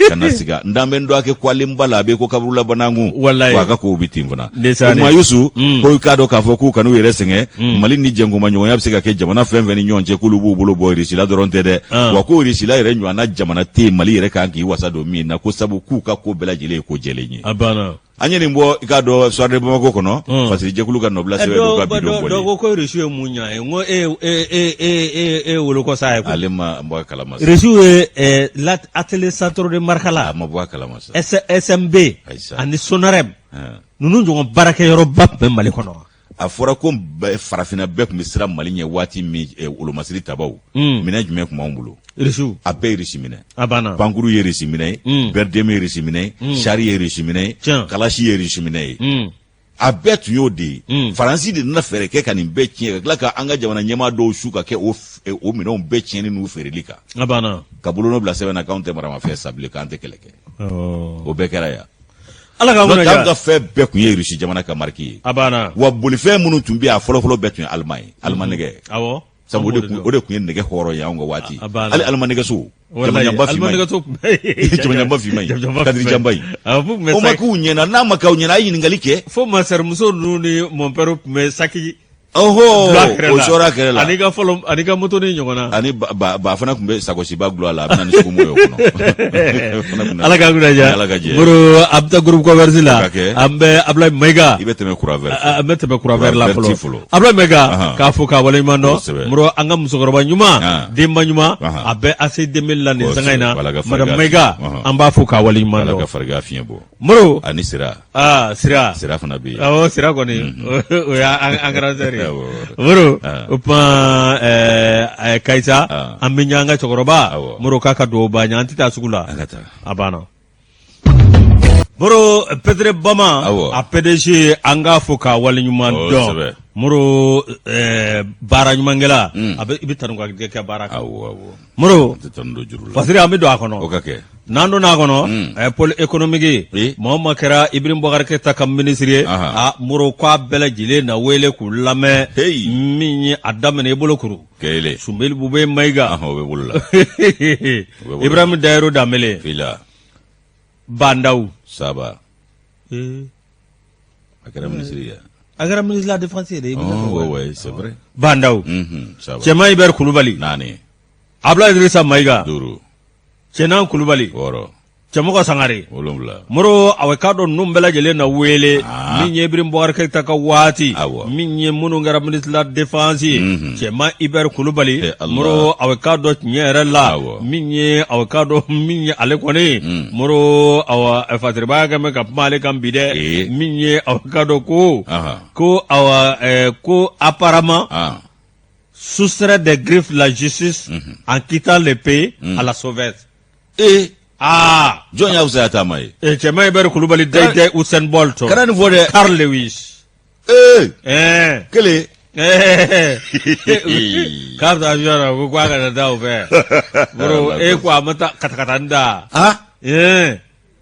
Speaker 2: kana siga ndambe ndo ake kwalimba la be ko kaburula banangu waka ko bitin fana kuma Yusu ko ka do ka fɔ k'u kanu yɛrɛ sɛgɛn Mali ni jɛngoma ɲɔgɔnya bɛ se ka kɛ jamana fɛn fɛn ni ɲɔgɔn cɛ k'olu b'u bolo bɔ Irisila dɔrɔn tɛ dɛ wa ko Irisila yɛrɛ ɲɔgɔnna jamana tɛ Mali yɛrɛ kan k'i wasa don min na ko sabu k'u ka ko bɛɛ lajɛlen ye ko jɛlen ye an ye nin bɔ i k'a dɔn soirée de Bamako kɔnɔ fasiri jɛkulu ka nɔbila sɛbɛn dɔ ka bidon bɔli
Speaker 1: dɔw ko Irisiw ye mun ɲa ye n ko e woloko sa ye
Speaker 2: ale ma bɔ a kalama
Speaker 1: Irisiw ye atelier centre de Markala
Speaker 2: a ma bɔ a kalama
Speaker 1: SMB ani Sonareb ninnu ɲɔgɔn baarakɛyɔrɔba tun bɛ Mali kɔnɔ
Speaker 2: a fɔra ko farafinna bɛɛ tun bɛ siran Mali ɲɛ waati min wolomasiri tabaw minɛ jumɛn tun b'anw bolo
Speaker 1: Irisiw
Speaker 2: a bɛɛ Irisi minɛ
Speaker 1: a banna
Speaker 2: Pankuru ye Irisi minɛ ye Bɛrdɛme ye Irisi minɛ ye Sari ye Irisi minɛ ye Kalashi ye Irisi minɛ ye a bɛɛ tun y'o de ye faransi de nana fɛɛrɛ kɛ ka nin bɛɛ tiɲɛ ka tila ka an ka jamana ɲɛmaa dɔw su ka kɛ o minɛnw bɛɛ tiɲɛni n'u feereli kan ka bolonɔ bila sɛbɛn na k'anw tɛ maramafɛn san bilen k'an tɛ kɛlɛ kɛ o bɛɛ kɛra yan
Speaker 1: Ala ka mun
Speaker 2: kɛ ka fɛn bɛɛ tun ye Rusi jamana ka marque ye wa bolifɛn minnu tun bɛ a fɔlɔfɔlɔ bɛɛ tun ye Allemagne nɛgɛ sabu o de tun ye nɛgɛ hɔrɔn ye anw ka waati hali Allemagne nɛgɛso jamanjanba finman ye kadirijanba ye o ma k'u ɲɛna n'a ma k'aw ɲɛna a ye ɲininkali kɛ
Speaker 1: fo masɛrimuso ninnu ni mɔnpɛriw tun bɛ saki
Speaker 2: o sɔrɔ kɛrɛ la
Speaker 1: ani ka moto ni ɲɔgɔn na
Speaker 2: ani ba fana tun bɛ sagosiba gulɔ la a bɛna ni sugu m'o ye o kɔnɔ
Speaker 1: Ala ka kunaja boro a bɛ taa groupe converse la an bɛ Ablaye Mayiga
Speaker 2: i bɛ tɛmɛ courant vert
Speaker 1: an bɛ tɛmɛ courant vert la fɔlɔ Ablaye Mayiga k'a fɔ k'a waleɲuman dɔn moro an ka musokɔrɔba ɲuman denba ɲuman a bɛ AC 2000 la nin sanga in na madame Mayiga an b'a fɔ k'a waleɲuman dɔn
Speaker 2: Ala ka farigan fiɲɛ bɔ
Speaker 1: moro
Speaker 2: ani Sira
Speaker 1: Sira
Speaker 2: fana bɛ yen
Speaker 1: awɔ Sira kɔni o y'an grand sœur ye moro o kuma Kayisa an bɛ ɲɛ an ka cɛkɔrɔba moro k'a ka dugawu b'an ye an tɛ taa sugu la a banna moro Petere Bama a PDG an k'a fɔ k'a waleɲuman dɔn moro baara ɲumankɛla i bɛ tanu ka kɛ baara kan moro fasiri an bɛ don a kɔnɔ n'an donna a kɔnɔ pôle économique maa o maa kɛra Ibrahim Boubacar Keïta ka ministre ye moro k'a bɛɛ lajɛlen na wele k'u lamɛn min ye a daminɛ i bolo kuru Sunbeli Bube Mayiga Ibrahim Dayero Danbele Bandaw
Speaker 2: Saba a kɛra ministre ye
Speaker 1: a kɛra ministre de la défense de
Speaker 2: oui c'est vrai
Speaker 1: Bandaw Cɛma Iber Kulubali Abdoulaye Idrissa Mayiga Cɛnan Kulubali Cɛmɔgɔ Sangare moro a bɛ k'a dɔn ninnu bɛɛ lajɛlen na wele min ye Ibrahim Boubacar Keïta ka waati min ye minnu kɛra ministre de la défense Cɛma Iber Kulubali moro a bɛ k'a dɔn tiɲɛ yɛrɛ la min ye a bɛ k'a dɔn min ye ale kɔni moro awa fasiribaya kɛ mɛ ka kuma ale kan bi dɛ min ye a bɛ k'a dɔn ko apparemment soustraire des griffes de la justice en quittant le pays à la sauvette.
Speaker 2: Jɔn y'a fisaya taama ye
Speaker 1: Cɛma Iber Kulubali Dayidɛ Usain Bolt
Speaker 2: kana nin fɔ dɛ
Speaker 1: Carl Lewis
Speaker 2: kelen
Speaker 1: k'a bɛ taa avion na ko k'a kana taa o fɛ boro ko a ma taa katakatani da k'i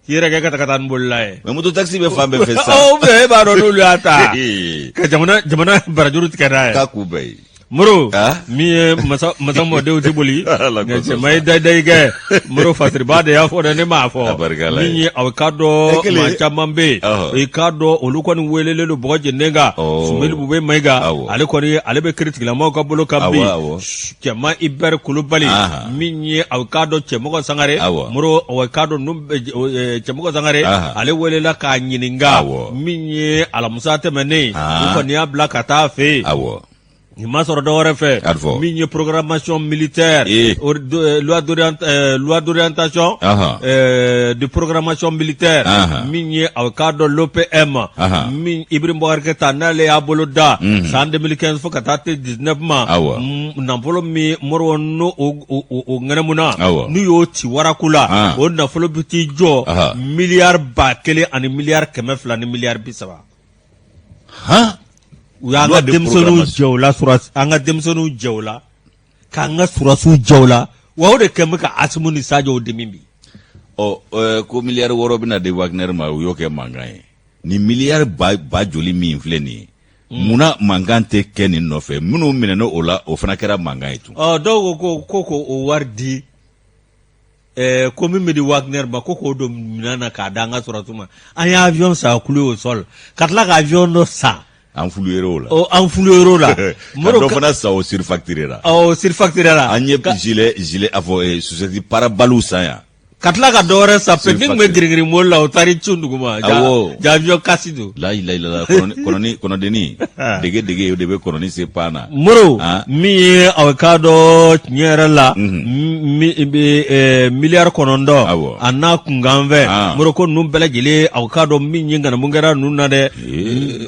Speaker 1: yɛrɛ kɛ katakatani bolila ye
Speaker 2: mais moto taxi bɛ fan bɛɛ fɛ sisan
Speaker 1: e b'a dɔn n'olu y'a ta ka jamana barajuru tigɛ n'a ye
Speaker 2: k'a k'u bɛɛ ye
Speaker 1: moro min ye masa mɔdenw tɛ boli nka Cɛma ye dayidayi kɛ moro fasiriba de y'a fɔ dɛ ne m'a fɔ min ye a bɛ k'a dɔn maa caman bɛ yen i k'a dɔn olu kɔni welelen don bɔgɔ jɛnnen kan Sunbeli Bube Mayiga ale kɔni ale bɛ kiiritigilamaw ka bolo kan bi Cɛma Iber Kulubali min ye a bɛ k'a dɔn Cɛmɔgɔ Sangare moro a bɛ k'a dɔn Cɛmɔgɔ Sangare ale welela k'a ɲininka min ye alamusa tɛmɛnen u kɔni y'a bila ka taa fɛ yen il m'a sɔrɔ dɔ wɛrɛ fɛ min ye programmation militaire loi d'orientation de programmation militaire min ye a bɛ k'a dɔn l'OPM min Ibrahim Boubacar Keïta n'ale y'a bolo da san 2015 fo ka taa se 19 ma nafolo min moro n'o ŋɛnɛmuna n'u y'o ci waraku la o nafolo bɛ t'i jɔ miliyari 1,000 ani miliyari 200 ni miliyari 30 u y'an ka denmisɛnninw jɛ o la an ka denmisɛnninw jɛ o la k'an ka surasiw jɛ o la wa o de kɛn bɛ ka Asimu ni Sadio demi bi
Speaker 2: ko miliyari 6 bɛna di Wagner ma u y'o kɛ mankan ye ni miliyari ba joli min filɛ nin ye munna mankan tɛ kɛ nin nɔfɛ minnu minɛna o la o fana kɛra mankan ye tun
Speaker 1: dɔw ko o wari di ko min bɛ di Wagner ma ko k'o don minɛn na k'a da an ka surasiw ma an ye avion san a coulé au sol ka tila ka avion dɔ san
Speaker 2: an fulu la
Speaker 1: moro
Speaker 2: dɔ fana sa o surfacturé la an ye gilet a fɔ société parabalu san yan
Speaker 1: ka tila ka dɔ wɛrɛ san petini kun bɛ girigiri moli la o taara cun duguma avion kasi don kɔnɔdenni dege o de bɛ kɔnɔni se pan na moro min ye a bɛ k'a dɔn tiɲɛ yɛrɛ la miliyari 9 a n'a kunkan fɛ moro ko ninnu bɛɛ lajɛlen a bɛ k'a dɔn min ye ŋanamu kɛra ninnu na dɛ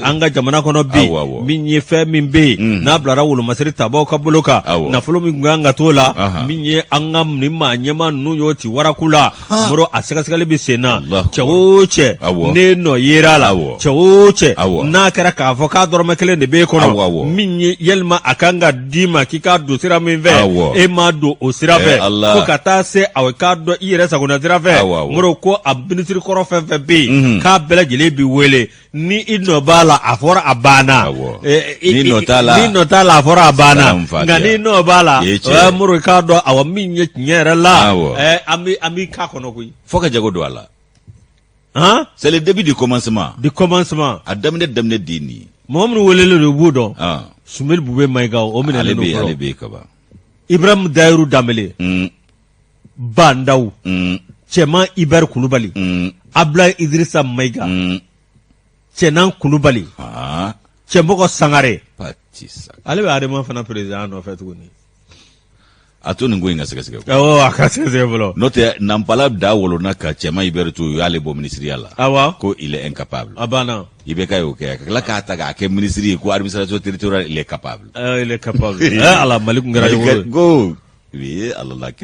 Speaker 1: an ka jamana kɔnɔ bi min ye fɛn min bɛ yen n'a bilara wolomasiri tabaw ka bolo kan nafolo min kun kan ka t'o la min ye an ka nin maa ɲɛma ninnu y'o ci waraku la la moro a sɛgɛsɛgɛli bɛ sen na cɛ o cɛ ne nɔ yera la cɛ o cɛ n'a kɛra k'a fɔ k'a dɔrɔmɛ kelen de b'e kɔnɔ min ye yalima a kan ka d'i ma k'i k'a don sira min fɛ e m'a don o sira fɛ fo ka taa se k'a dɔn i yɛrɛ sagona sira fɛ moro ko a minisiri kɔrɔ fɛn fɛn bɛ yen k'a bɛɛ lajɛlen bi wele ni i nɔ b'a la a fɔra a banna
Speaker 2: ni nɔ t'a la
Speaker 1: a fɔra a banna nka ni nɔ b'a la moro k'a dɔn awɔ min ye tiɲɛ yɛrɛ la an b'i k'a kɔnɔ koyi
Speaker 2: fo ka jago don a la c'est le début du commencement a daminɛ den nin
Speaker 1: mɔgɔ minnu welelen don u b'o dɔn Sumeli Bube Mayiga o minɛlen don fɔlɔ
Speaker 2: ale bɛ kaban
Speaker 1: Ibrahim Dayiru Danbele Bandaw Cɛman Ibɛri Kulubali Ablaye Idrissa Mayiga Cɛnan Kulubali Cɛmɔgɔ Sangare ale bɛ Adama fana président nɔfɛ tuguni
Speaker 2: a to nin ko in ka sɛgɛsɛgɛ
Speaker 1: a ka sɛgɛsɛgɛ fɔlɔ
Speaker 2: n'o tɛ Nampala da wolona ka Cɛman Ibɛri to u y'ale bɔ minisiriya la ko il est incapable
Speaker 1: a banna
Speaker 2: IBK y'o kɛ ka tila k'a ta k'a kɛ minisiri ye ko administration territoriale il est capable
Speaker 1: ala Mali kun kɛra
Speaker 2: ko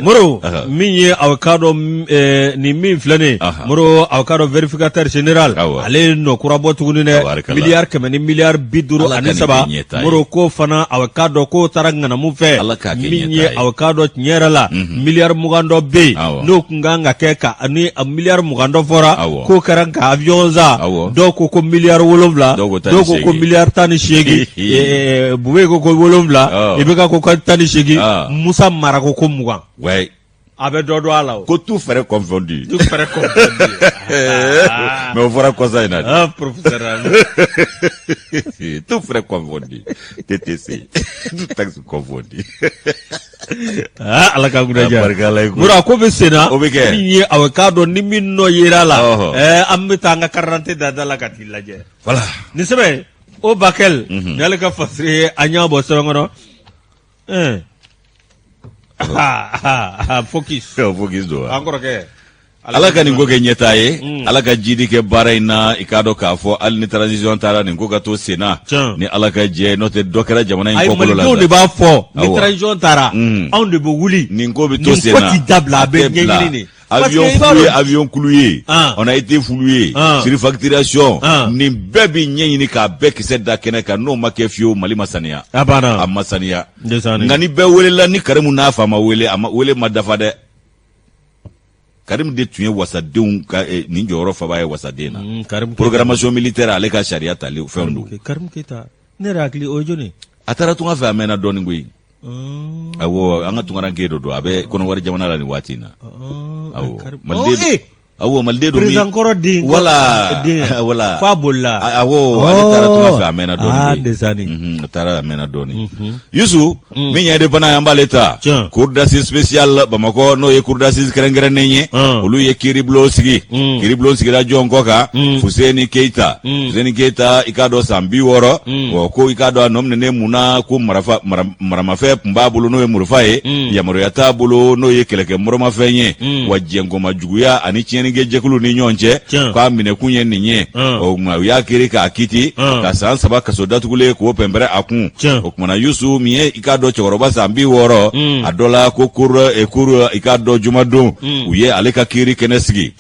Speaker 1: Moro min ye avocado ni min filɛ Moro avocado vérificateur général ale nɔ kura bɔ tuguni dɛ miliyari 100 ni miliyari 53 Moro ko fana avocado ko taara ŋanamu fɛ min ye avocado tiɲɛ yɛrɛ la miliyari 20 dɔ bɛ yen n'o kun kan ka kɛ ka ni miliyari 20 dɔ fɔra k'o kɛra ka avion za dɔw ko miliyari 7 dɔw ko miliyari 18 Bube ko 7 IBK ko 18 Musa Mara ko 20
Speaker 2: ouais
Speaker 1: a bɛ dɔ a la
Speaker 2: ko tout frais confondu mais o fɔra kɔsa in na
Speaker 1: professeur
Speaker 2: tout frais confondu TTC tout taxe confondu
Speaker 1: ala ka guda ja mura ko bɛ sen na min ye aw k'a dɔn ni min nɔ yera la an bɛ taa an ka carte da la ka t'i lajɛ
Speaker 2: voilà
Speaker 1: ni sɛbɛn o Bakel ni ale ka fasiri an y'a bɔ sɛbɛn kɔnɔ focus
Speaker 2: do
Speaker 1: an kɔrɔkɛ
Speaker 2: ala ka nin ko kɛ ɲɛtaa ye ala ka jidi kɛ baara in na i k'a dɔn k'a fɔ hali ni transition taara nin ko ka to sen na ni ala ka jɛ n'o tɛ dɔ kɛra jamana in kɔkolo la
Speaker 1: malidenw de b'a fɔ ni transition taara anw de bɛ wuli
Speaker 2: nin ko bɛ to sen na
Speaker 1: nin ko ti dabila a bɛ ɲɛɲini de
Speaker 2: avion kulu on a été floué surfacturation nin bɛɛ bi ɲɛɲini k'a bɛɛ kisɛ da kɛnɛ kan n'o ma kɛ fiyewu Mali ma saniya a ma saniya nka ni bɛɛ welela ni Karimu n'a fa ma wele ma dafa dɛ Karim de tun ye wasadenw ka nin jɔyɔrɔ faba ye wasaden na programmation militaire ale ka sariya tali fɛnw don
Speaker 1: Karim Keita ne yɛrɛ hakili o ye jɔni
Speaker 2: a taara tunga fɛ a mɛnna dɔɔnin koyi awɔ an ka tungaranke dɔ don a bɛ kɔnɔwari jamana la nin waati in na awɔ Maliden don
Speaker 1: président kɔrɔ den
Speaker 2: wala
Speaker 1: fa bolila
Speaker 2: awɔ ale taara tunga fɛ a mɛnna dɔɔnin a taara a mɛnna dɔɔnin Yusu min yɛrɛ de fana an b'ale ta cour d'assises spéciale Bamakɔ n'o ye cour d'assises kɛrɛnkɛrɛnnen ye olu ye kiiribulon sigi kiiribulon sigila jɔn kɔ kan Fuseni Keita i k'a dɔn san 60 ko i k'a dɔn a nɔ minɛnen mun na ko maramafɛn tun b'a bolo n'o ye murufa ye yamaruya t'a bolo n'o ye kɛlɛkɛ mɔrɔmafɛn ye wa jɛngɔma juguya ani tiɲɛni jɛkulu ni ɲɔgɔn cɛ k'a minɛkun ye nin ye o tuma u y'a kiri k'a kiti ka san 3 kaso datugulen k'o pɛnpɛrɛ a kun o tumana Yusu min ye i k'a dɔn cɛkɔrɔba san 60 a dɔ la ko cour i k'a dɔn jumadon u ye ale ka kiiri kɛnɛ sigi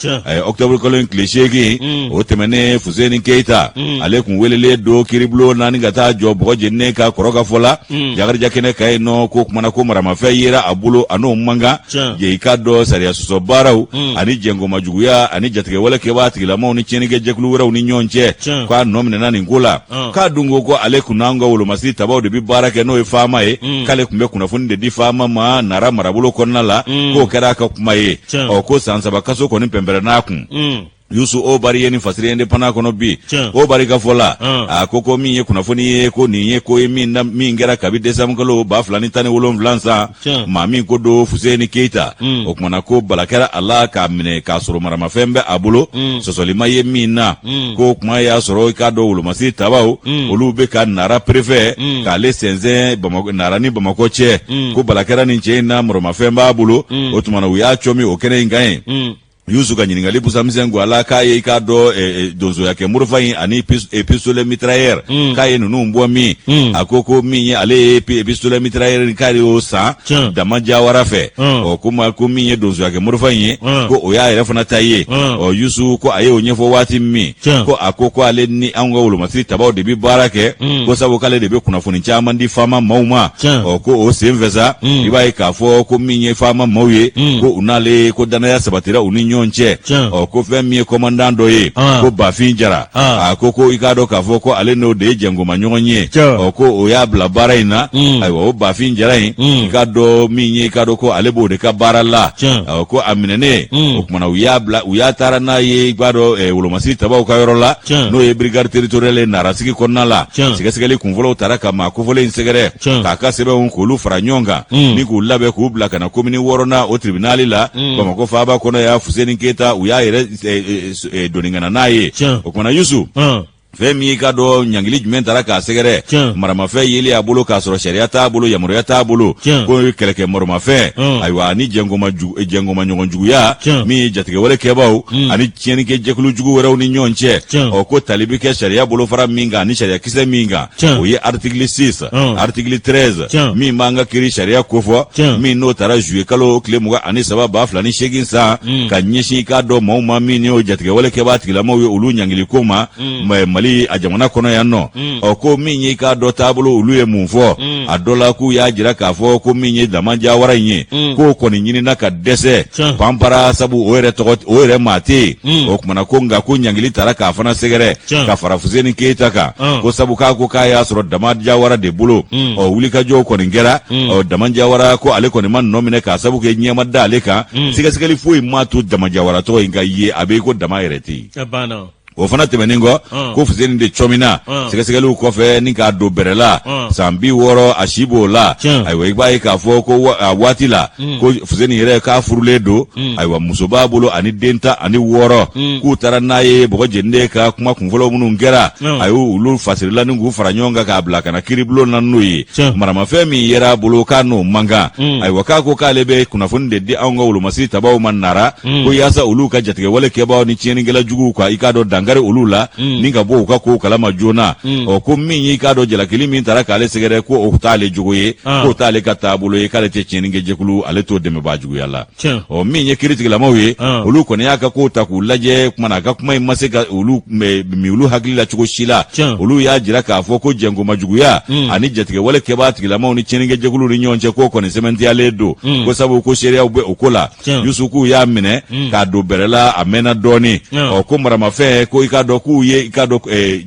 Speaker 2: octobre kalo tile 8 o tɛmɛnen Fuseni Keita ale kun welelen don kiiribulon naani ka taa jɔ bɔgɔ jeninen ka kɔrɔ ka fɔ la Jakarija kɛnɛ ka yen nɔ ko kumana ko maramafɛn yera a bolo a n'o man kan je i k'a dɔn sariya sɔsɔ baaraw ani jɛngɔma juguya ani jatigɛwale kɛbaa tigilamaw ni tiɲɛnikɛ jɛkulu wɛrɛw ni ɲɔgɔn cɛ k'a nɔ minɛna nin ko la k'a dun ko ale kun n'an ka wolomasiri tabaw de bi baara kɛ n'o ye faama ye k'ale kun bɛ kunnafoni de di faama ma Nara marabolo kɔnɔna la k'o kɛra a ka kuma ye ko san 3 kaso kɔni pɛnpɛrɛ n'a kun Yusu o bari ye nin fasiri ye pana kɔnɔ bi o bari ka fɔ la a ko min ye kunnafoni ye ko nin ye ko ye min kɛra kabi décembre kalo 2017 san maa min ko do Fuseni Keita o kumana ko bala kɛra a la k'a minɛ k'a sɔrɔ maramafɛn bɛ a bolo sɔsɔlima ye min na ko kuma y'a sɔrɔ i k'a dɔn wolomasiri tabaw olu bɛ ka Nara préfet k'ale sɛnsɛn Nara ni Bamakɔ cɛ ko bala kɛra nin cɛ in na maramafɛn b'a bolo o tumana u y'a cɔmi o kɛnɛ in kan ye Yusu ka ɲininkali busamisɛn ala k'a ye k'a dɔ donsoya kɛ murufa in ani pistolet mitrailleur k'a ye ninnu bɔ min a ko min ye ale ye pistolet mitrailleur k'ale y'o san Dama Jawara fɛ ko min ye donsoya kɛ murufa in ye ko o y'a yɛrɛ fana ta ye Yusu ko a ye o ɲɛfɔ waati min ko a ko ale ni an ka wolomasiri tabaw de bi baara kɛ ko sabu k'ale de bɛ kunnafoni caman di faama maaw ma ko o sen fɛ sa i b'a ye k'a fɔ ko min ye faama maaw ye ko u n'ale ko danaya sabatira u ni ɲɔgɔn cɛ ko fɛn min ye commandant dɔ ye ko Bafin Jara a ko i k'a dɔn k'a fɔ ko ale n'o de ye jɛngoma ɲɔgɔn ye ko o y'a bila baara in na ayiwa o Bafin Jara in i k'a dɔn min ye i k'a dɔn ko ale b'o de ka baara la ko a minɛnen o kumana u y'a taara n'a ye i b'a dɔn wolomasiri tabaw ka yɔrɔ la n'o ye brigade territoriale narasigi kɔnɔna la sɛgɛsɛgɛli kunfɔlɔw taara ka maa kofɔlen in sɛgɛrɛ k'a ka sɛbɛnw k'olu fara ɲɔgɔn kan ni k'u labɛn k'u bila ka na komini 6nan o tribunali la Bamakɔ faaba kɔnɔ ya Fuseni Keyita u y'a yɛrɛ doni ka na n'a ye o kumana Yusu fɛn min ka dɔ ɲangili jumɛn taara k'a sɛgɛrɛ maramafɛn yeli a bolo k'a sɔrɔ sariya t'a bolo yamaruya t'a bolo ko kɛlɛkɛ maromafɛn ayiwa ani jɛngoma ɲɔgɔn juguya min ye jatigɛwale kɛbaw ani tiɲɛnikɛ jɛkulu jugu wɛrɛw ni ɲɔgɔn cɛ ko tali bi kɛ sariya bolofara min kan ani sariya kisɛ min kan o ye article 6 article 13 min b'an ka kiiri sariya kofɔ min n'o taara juillet kalo tile 23,2008 san ka ɲɛsin k'a dɔ maaw ma min y'o jatigɛwale kɛbaa tigilamaw ye olu ɲangili ko ma Mali a jamana kɔnɔ yan nɔ ko min ye k'a dɔ taabolo olu ye mun fɔ a dɔ la k'u y'a jira k'a fɔ ko min ye Dama Jawara in ye k'o kɔni ɲinina ka dɛsɛ panpara sabu o yɛrɛ maa tɛ yen o kumana ko nka ko ɲangili taara k'a fana sɛgɛrɛ ka fara Fuseni Keyita kan ko sabu k'a y'a sɔrɔ Dama Jawara de bolo wulikajɔw kɔni kɛra Dama Jawara ko ale kɔni ma nɔ minɛ k'a sabu kɛ ɲɛma da ale kan sɛgɛsɛgɛli foyi ma to Dama Jawara tɔgɔ in ka ye a bɛ ko Dama yɛrɛ tɛ yen o fana tɛmɛnen kɔ ko Fuseni de cɔmina sɛgɛsɛgɛliw kɔfɛ ni k'a don bɛrɛ la san 60 a si b'o la ayiwa i b'a ye k'a fɔ ko a waati la ko Fuseni yɛrɛ k'a furulen don ayiwa muso b'a bolo ani den 16 k'u taara n'a ye bɔgɔ jeninen ka kuma kunfɔlɔ minnu kɛra a y'olu fasirila ni k'u fara ɲɔgɔn kan k'a bila ka na kiiribulon na n'o ye maramafɛn min yera bolo k'a n'o man kan ayiwa k'a ko k'ale bɛ kunnafoni de di anw ka wolomasiri tabaw ma nara ko yaasa olu ka jatigɛwale kɛbaaw ni tiɲɛnikɛla juguw ka i k'a dɔn dangari olu la ni ka bɔ u ka ko kalama joona ko min y'i k'a dɔn jalakili min taara k'ale sɛgɛrɛ ko o t'ale jogo ye k'o t'ale ka taabolo ye k'ale tɛ tiɲɛnikɛ jɛkulu ale t'o dɛmɛbaa juguya la min ye kiiritigilamaw ye olu kɔni y'a ka ko ta k'u lajɛ kumana a ka kuma in ma se ka olu mi olu hakili la cogo si la olu y'a jira k'a fɔ ko jɛngoma juguya ani jatigɛwale kɛbaa tigilamaw ni tiɲɛnikɛ jɛkulu ni ɲɔgɔn cɛ k'o kɔni sɛbɛntiyalen don ko sabu ko seereyaw bɛ o ko la Yusu k'u y'a minɛ k'a don bɛrɛ la a mɛnna dɔɔni ko maramafɛn ko i k'a dɔn k'u ye i k'a dɔn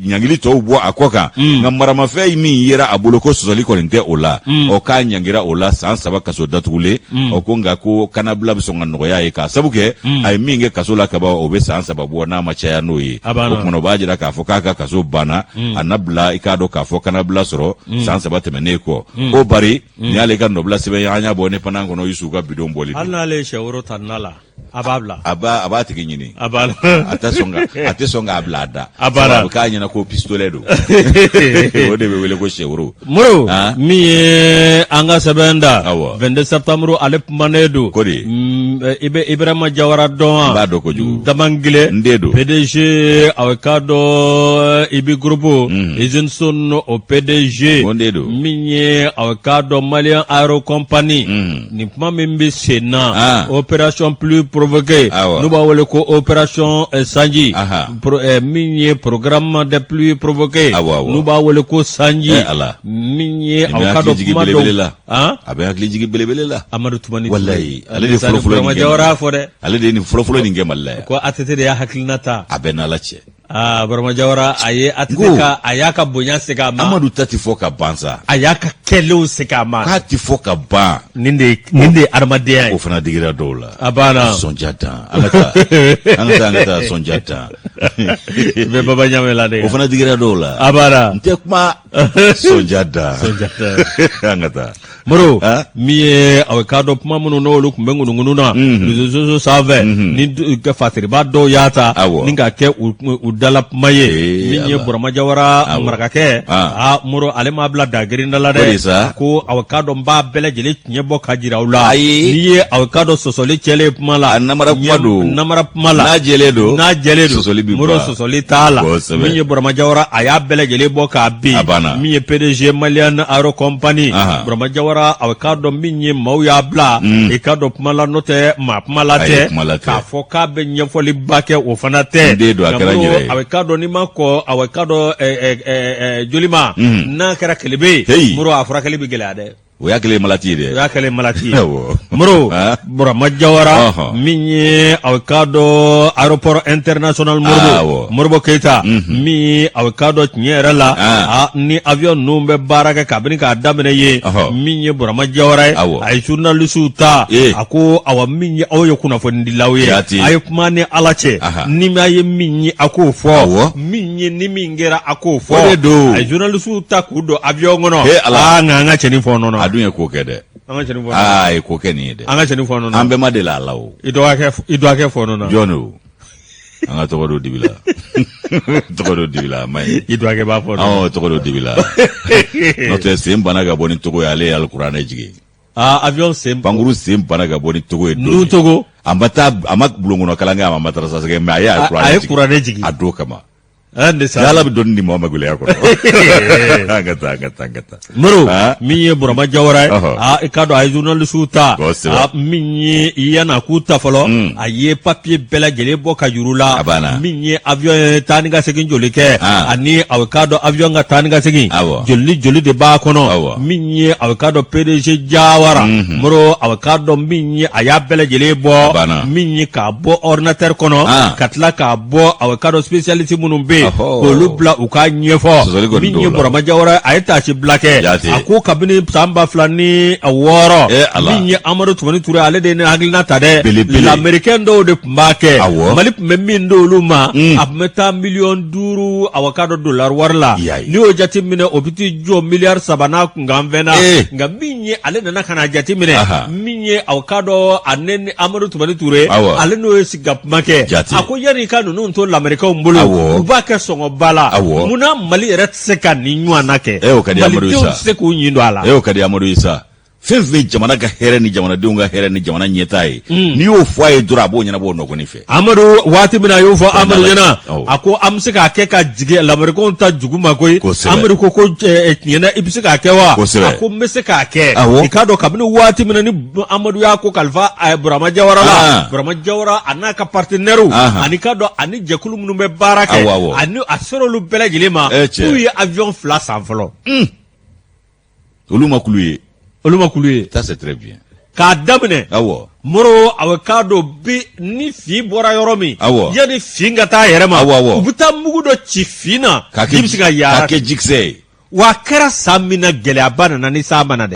Speaker 2: ɲangili tɔw bɔ a kɔ kan nka maramafɛn min yera a bolo ko sɔsɔli kɔni tɛ o la k'a ɲangira o la san 3 kaso datugulen ko nka ko kanabila bɛ sɔn ka nɔgɔya ye k'a sabu kɛ a ye min kɛ kaso la kaban o bɛ san 3 bɔ n'a ma caya n'o ye o kumana o b'a jira k'a fɔ k'a ka kaso banna a na bila i k'a dɔn k'a fɔ kanabila sɔrɔ san 3 tɛmɛnen kɔ ko bari ni y'ale ka nɔbila sɛbɛn an y'a bɔ ne pannan kɔnɔ Yusu ka bidon bɔli
Speaker 1: hali n'ale ye sɛ woro ta na la a b'a bila
Speaker 2: a b'a tigi ɲini
Speaker 1: a b'a
Speaker 2: a tɛ sɔn k'a bila a da a b'a k'a ɲɛna ko pistolet don o de bɛ wele ko sɛ woro
Speaker 1: Moro min ye an ka sɛbɛn da 22 septembre ale kumanen don
Speaker 2: ko de
Speaker 1: Ibrahima Jawara dɔn wa
Speaker 2: b'a dɔn kojugu
Speaker 1: Damangile
Speaker 2: n den don
Speaker 1: PDG aw k'a dɔn Ibi Groupe Ezinson o PDG
Speaker 2: n den don
Speaker 1: min ye aw k'a dɔn Malien Aero Company nin kuma min bɛ sen na opération plus provoquée n'u b'a wele ko opération Sanji min ye programme de pluie provoquée n'u b'a wele ko Sanji min ye aw ka dɔn kuma dɔn
Speaker 2: a bɛ hakili jigi belebele la
Speaker 1: Amadu Tumani
Speaker 2: wallahi ale de fɔlɔfɔlɔ nin
Speaker 1: kɛ
Speaker 2: ale de nin fɔlɔfɔlɔ nin kɛ Mali la
Speaker 1: ko ATT de y'a hakilina ta
Speaker 2: a bɛ n'Ala cɛ
Speaker 1: Barama Jawara a ye ATT ka a y'a ka bonya segin a ma
Speaker 2: Amadu ta ti fɔ ka ban sa
Speaker 1: a y'a ka kɛlenw segin a ma
Speaker 2: k'a ti fɔ ka ban
Speaker 1: nin de ye adamadenya ye
Speaker 2: o fana digira dɔw la
Speaker 1: a banna
Speaker 2: Sonja Dan an ka taa Sonja Dan
Speaker 1: be baba nyamela de
Speaker 2: o fana digira dola
Speaker 1: abara
Speaker 2: nte kuma sonjada angata
Speaker 1: moro miye awekado kuma muno no lu kumbengu nunguna zo save ni ka fatiri ba do yata ninga ke udala maye minye burama jawara marakake moro ale ma bla dagrinda la de ko awekado mba bele jele nyebo kajira ula niye awekado sosoli chele mala
Speaker 2: namara
Speaker 1: mala
Speaker 2: na jele do
Speaker 1: moro sosoli tala minye burama jawara aya bele jele bo ka bi minye PDG Malian Aero Company burama jawara awekado minye mauya bla ikado pumala note ma pumala te ka foka be nyefoli bake o fana te awekado ni mako awekado jolima na kara kelebe muro afra kelebe gelade
Speaker 2: o yakele malati de
Speaker 1: muro bura majawara minye awekado aeroport international murbo Keita mi awekado nyera la ni avion numbe baraka kabini ka damene ye minye bura majawara ay journalistu ta ako awa minye ayo kuna fo ndilawe ay kumane alache ni maye minye ako fo minye ni mingera ako fo ay journalistu ta kudo avion ngono nga cheni fo no
Speaker 2: adunya ko kede ay ko keni de
Speaker 1: anga cheni fo no
Speaker 2: ambe madela lawo
Speaker 1: ido ake fo no
Speaker 2: jono anga to do dibila mai
Speaker 1: ido ake ba fo no
Speaker 2: to do dibila no te sembana ga boni to yale alquran ejige
Speaker 1: avion
Speaker 2: banguru sembana ga boni to go
Speaker 1: no togo
Speaker 2: ambata amak bulungu kalanga amata rasa sege mai
Speaker 1: alquran ejige
Speaker 2: ado kama
Speaker 1: ande sa
Speaker 2: yala bi don ni mo magule yako angata
Speaker 1: moro miye burama jawara ikado ay journalistu ta minye yana kuta folo aye papier bela gele boka jurula minye avion taniga segin jolike ani awkado avion ga taniga segin joli de ba kono minye awkado PDG jawara moro awkado minye aya bela gele bo minye ka bo ordinateur kono katla ka bo awkado speciality munumbe olu bla uka nyefo minye burama jawara ayeta ci blake ako kabini samba flani aworo minye amaro tumani ture ale de ne haglina tade l'américain do de mbake malip memmin do luma abmeta million duru awakado dollar warla ni o jati mine obiti jo milliard sabana ngamvena ngaminye ale na kana jati mine minye awakado anen amaro tumani ture ale no sigap make ako yari kanu no to l'américain mbulu ubaka songo bala muna mali ret seka ni nywa nake
Speaker 2: Amadu Isa
Speaker 1: se ku nyindo ala
Speaker 2: kadi Amadu Isa fefe jamana ga here ni jamana dunga here ni jamana nyetai ni o foye dura bo nyana bo no ko ni fe
Speaker 1: Amadu wati mina yo fo Amadu nyana ako amsika ke ka jige lamari ko ta juguma koy Amadu ko nyana ibsika ke wa ako mesika ke ikado kabini wati mina ni Amadu ya ko kalfa Burama Jawara la Burama Jawara anaka partenaire anikado ani jekulu munumbe baraka ani asoro lu bela jilema kuyi avion flas en volo
Speaker 2: oluma kuluye
Speaker 1: ça
Speaker 2: c'est très bien
Speaker 1: ka damne moro awekado bi ni fi bora yoromi yani finga ta yerema ubuta mugudo chifina
Speaker 2: kimsiga yara ka jikse
Speaker 1: wa kera samina gele abana na ni samana de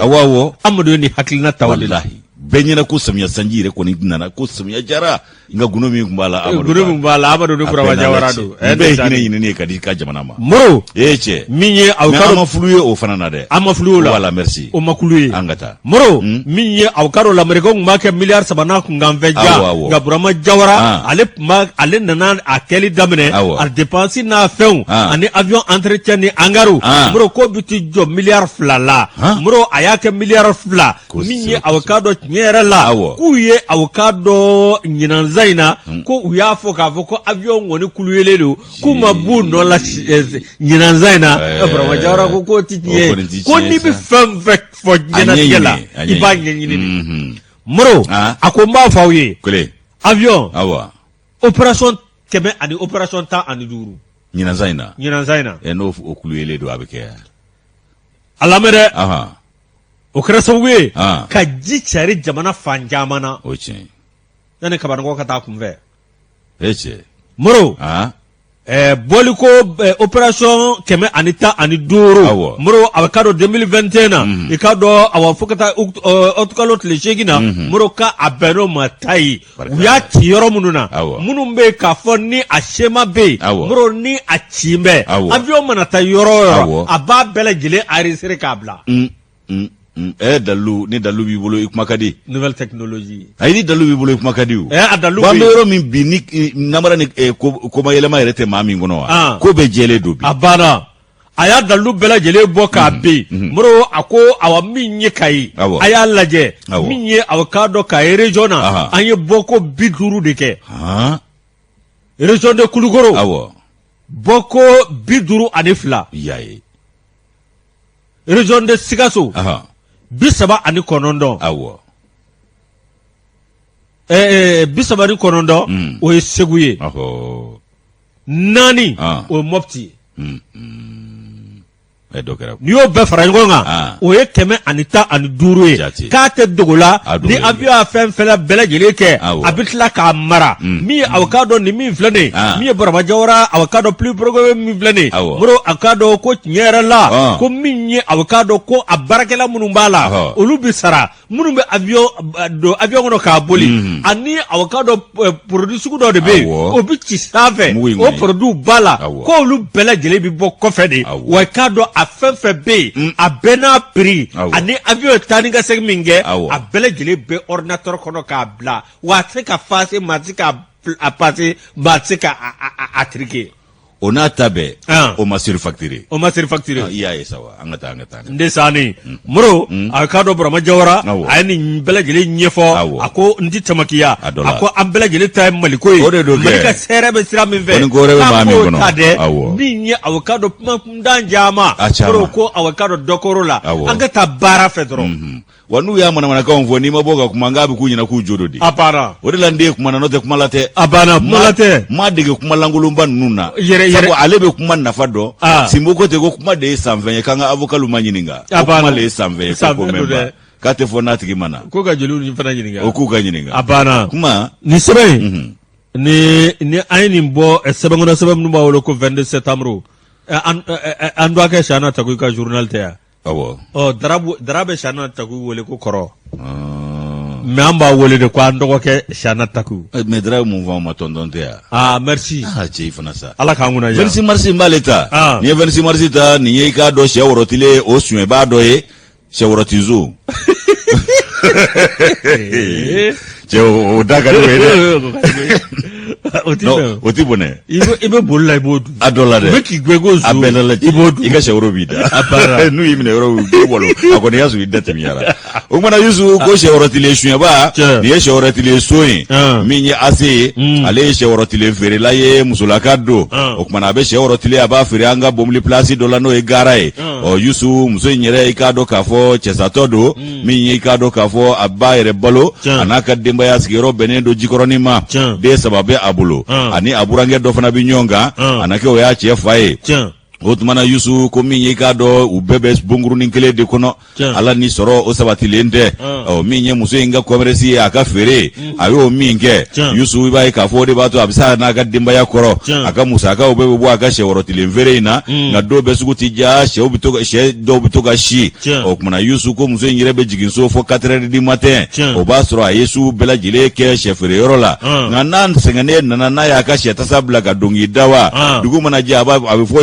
Speaker 1: amadu ni haklina tawlillahi
Speaker 2: benyina ko samya sanjire ko ni nana ko samya jara nga gunomi mbala
Speaker 1: amadu ni Burama Jawara do
Speaker 2: be hine ni kadi ka jamana ma
Speaker 1: moro
Speaker 2: eche
Speaker 1: minye awkaro
Speaker 2: mafuluye o fanana de
Speaker 1: amafuluye la
Speaker 2: wala merci
Speaker 1: o makuluye
Speaker 2: angata
Speaker 1: moro minye awkaro la amerika ngake milliard sabana ngamveja nga Burama Jawara ale nana akeli damne al dépenser na feun ani avion entretien ni angaru moro ko biti jo milliard flala moro ayake milliard fla minye awkado nyera la kuye awkado nyinan zaina ko uyafo ka ko avion woni kuluyele do kuma bu no la nyinan zaina Burama Jawara ko titie ko ni bi fam vek fo nyina yela iba nyini moro akomba fawye avion opération keme ani opération ta ani duru
Speaker 2: nyinan zaina
Speaker 1: no
Speaker 2: kuluyele do abeke
Speaker 1: alamere o kɛra sababu ye ka ji cari jamana fan caman na
Speaker 2: o tiɲɛ
Speaker 1: yani kabanako ka taa kunfɛ
Speaker 2: cɛ
Speaker 1: moro boliko opération kɛmɛ ani tan ani duuru moro a ka don 2021 na i ka dɔn awa fo ka taa otukalo tile 8 na moro ka a bɛnn'o ma ta ye u y'a ci yɔrɔ minnu na minnu bɛ k'a fɔ ni a sema bɛ yen moro ni a ci bɛ avion mana taa yɔrɔ o yɔrɔ a b'a bɛɛ lajɛlen enregistrer k'a bila.
Speaker 2: Dalu ni dalu b'i bolo i kuma ka di.
Speaker 1: Nouvelle technologie.
Speaker 2: Ayi ni dalu b'i bolo i kuma ka di o.
Speaker 1: A dalu
Speaker 2: bɛ yɔrɔ min bi ni namara ni koma yɛlɛma yɛrɛ tɛ maa min kɔnɔ wa. Ko bɛɛ jɛlen don bi.
Speaker 1: A banna. A y'a dalu bɛɛ lajɛlen bɔ k'a bin. Moro a ko awa min ye Kayi. A y'a lajɛ. Min ye aw k'a dɔn Kayi région na. An ye bɔko 50 de kɛ. Région de Kulukoro. Bɔko 52.
Speaker 2: Y'a ye.
Speaker 1: Région de Sikaso. 39. Bisaba ni kɔnɔntɔn o ye Segu ye. 4 o ye Mopti. N'i y'o bɛɛ fara ɲɔgɔn kan o ye 115 ye k'a tɛ dogo la ni avion a fɛn fɛn bɛɛ lajɛlen kɛ a bɛ tila k'a mara min ye aw k'a dɔn ni min filɛ nin min ye Barama Jawara aw k'a dɔn plus programme min filɛ nin moro a k'a dɔn ko tiɲɛ yɛrɛ la ko min ye aw k'a dɔn ko a baarakɛla minnu b'a la olu bɛ sara minnu bɛ don avion kɔnɔ k'a boli ani aw k'a dɔn produit sugu dɔ de bɛ yen o bɛ ci sanfɛ o produit b'a la ko olu bɛɛ lajɛlen bɛ bɔ kɔfɛ de wa k'a dɔn a fɛn fɛn bɛ yen a bɛɛ n'a prix ani avion ye taa ni ka segin min kɛ a bɛɛ lajɛlen bɛ ordinateur kɔnɔ k'a bila wa a tɛ se ka faase maa tɛ se ka passe maa tɛ se ka a triquer.
Speaker 2: O n'a ta bɛɛ o ma surfacturer.
Speaker 1: O ma surfacturer.
Speaker 2: I y'a ye sa wa an ka taa.
Speaker 1: N de sani moro a k'a dɔn Barama Jawara a ye nin bɛɛ lajɛlen ɲɛfɔ a ko n ti tamakiya a ko an bɛɛ lajɛlen ta ye Maliko ye Mali ka sɛrɛ bɛ sira min fɛ k'a k'o ta dɛ min ye aw k'a dɔn kuma kundan caman moro ko aw k'a dɔn dɔ kɔrɔ la an ka taa baara fɛ dɔrɔn.
Speaker 2: Wa n'u y'a manamanakanw fɔ n'i ma bɔ ka kuma n k'a bɛ k'u ɲɛna k'u jo don de.
Speaker 1: A banna.
Speaker 2: O de la n den kuma na n'o tɛ kuma la tɛ.
Speaker 1: A banna kuma la tɛ.
Speaker 2: M'a dege kuma lankolonba ninnu na. Sabu ale bɛ kuma nafa dɔn. Simbo ko ten ko kuma de ye sanfɛn ye k'an ka avocat ma ɲininka. A banna. Kuma de ye sanfɛn ye ko mɛn ba. K'a tɛ fɔ n'a tigi ma na.
Speaker 1: Ko ka jeliw fana ɲininka.
Speaker 2: O k'u ka ɲininka.
Speaker 1: A banna.
Speaker 2: Kuma.
Speaker 1: Nin sɛbɛn in. Ni an ye nin bɔ sɛbɛn kɔnɔ sɛbɛn minnu b'a wele ko 22 septembre. An doit kɛ Siyana Taku ka journal tɛ yan.
Speaker 2: Awɔ.
Speaker 1: Dara bɛ Siyana Taku wele ko kɔrɔ. Mais an b'a wele de ko an dɔgɔkɛ Siyana Taku.
Speaker 2: Mais Dara ye mun fɔ an ma tonton tɛ yan.
Speaker 1: Merci.
Speaker 2: Cɛ i fana sa.
Speaker 1: Ala k'an kunna ja.
Speaker 2: 26 mars n b'ale ta. N'i ye 26 mars ta nin ye i k'a dɔn sɛ wɔrɔtilen o suɲɛbaa dɔ ye sɛ wɔrɔtizo. Cɛ o da ka di o ye dɛ. O ti bɔnɛ.
Speaker 1: I bɛ boli la i b'o dun.
Speaker 2: A dɔ la dɛ.
Speaker 1: U bɛ k'i gɛn ko zo.
Speaker 2: A bɛɛ la
Speaker 1: i b'o dun.
Speaker 2: I ka sɛworo b'i da.
Speaker 1: A banna.
Speaker 2: N'u y'i minɛ yɔrɔ b'i walo a kɔni y'a sɔrɔ i da tɛmɛyara. O kumana Yusu ko sɛwɔrɔtilen suɲɛba nin ye sɛwɔrɔtilen so ye min ye ase ye ale ye sɛwɔrɔtilen feerela ye musolaka don o kumana a bɛ sɛwɔrɔtilen a b'a feere an ka bomili place dɔ la n'o ye gara ye ɔ Yusu muso in yɛrɛ i k'a dɔn k'a fɔ cɛsatɔ don min ye i k'a dɔn k'a fɔ a b'a yɛrɛ balo a n'a ka denbaya sigiyɔrɔ bɛnnen don Jikɔrɔni ma den 3 bɛ a bolo ani a burankɛ dɔ fana bɛ ɲɔgɔn kan a na kɛ o y'a cɛ fa ye. O tumana Yusu ko min ye i k'a dɔn u bɛɛ bɛ bonkurunin kelen de kɔnɔ ala ni sɔrɔ o sabatilen tɛ min ye muso in ka commerce ye a ka feere a y'o min kɛ Yusu i b'a ye k'a fɔ o de b'a to a bɛ se n'a ka denbaya kɔrɔ a ka musakaw bɛɛ bɛ bɔ a ka sɛwɔrɔtilen feere in na nka dɔw bɛ sugu ti ja sɛ dɔw bɛ to ka si o tumana Yusu ko muso in yɛrɛ bɛ jigin so fo 4 heures du matin o b'a sɔrɔ a ye sugu bɛɛ lajɛlen kɛ sɛ feere yɔrɔ la nka n'a sɛgɛnnen nana n'a y'a ka sɛ tasa bila ka dɔnkili da wa dugu mana jɛ a bɛ fɔ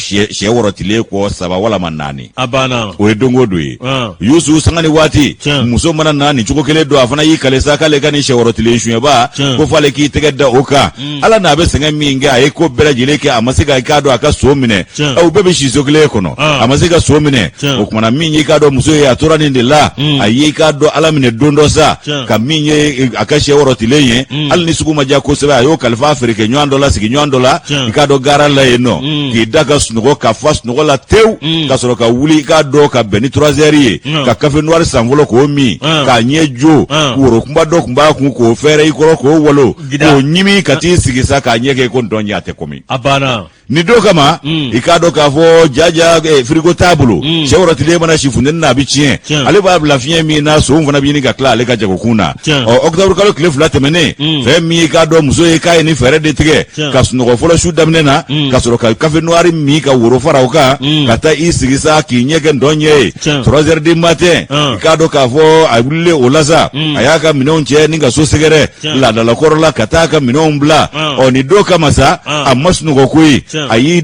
Speaker 2: sɛ wɔrɔtilen kɔ 3 walama 4
Speaker 1: a banna
Speaker 2: o ye dongo do ye Yusu sanga ni waati muso mana na nin cogo kelen don a fana y'i kale sa k'ale ka nin sɛ wɔrɔtilen suɲɛba ko f'ale k'i tɛgɛ da o kan ala n'a bɛ sɛgɛn min kɛ a ye ko bɛɛ lajɛlen kɛ a ma se ka i k'a dɔn a ka so minɛ aw bɛɛ bɛ si so kelen kɔnɔ a ma se ka so minɛ o kumana min y'i k'a dɔn muso ye a tora nin de la a ye i k'a dɔn ala minɛ don dɔ sa ka min ye a ka sɛ wɔrɔtilen ye hali ni sugu ma diya kosɛbɛ a y'o kalifa feereke ɲɔgɔn dɔ la sigi ɲɔgɔn dɔ la i k'a dɔn gara la yen nɔ k'i da ka sunɔgɔ ka fa sunɔgɔ la tewu ka sɔrɔ ka wuli i k'a dɔn ka bɛn ni 3 heures ye ka kafe noir san fɔlɔ k'o min k'a ɲɛ jo woro kunba dɔ kun b'a kun k'o fɛrɛ i kɔrɔ k'o walo k'o ɲimi ka t'i sigi sa k'a ɲɛ kɛ ko ndɔn ye a tɛ komi
Speaker 1: a banna
Speaker 2: ni do kama i ka do ka fo jaja frigo tabulu shawrati le mana shifunden na bi cien ale ba la fien mi na so mfana bi ni ka kla ale ka jago kuna o octobre kalo kle fula temene fe mi ka do muso e ka ni fere de tige ka suno folo shu damne na ka soro ka cafe noir mi ka woro fara ka kata i sigisa ki nyege ndonye 3h du matin i ka do ka fo abulle olaza ayaka minon che ninga so segere la da la korola kata ka minon bla o ni do kama sa amasnu go kui ayi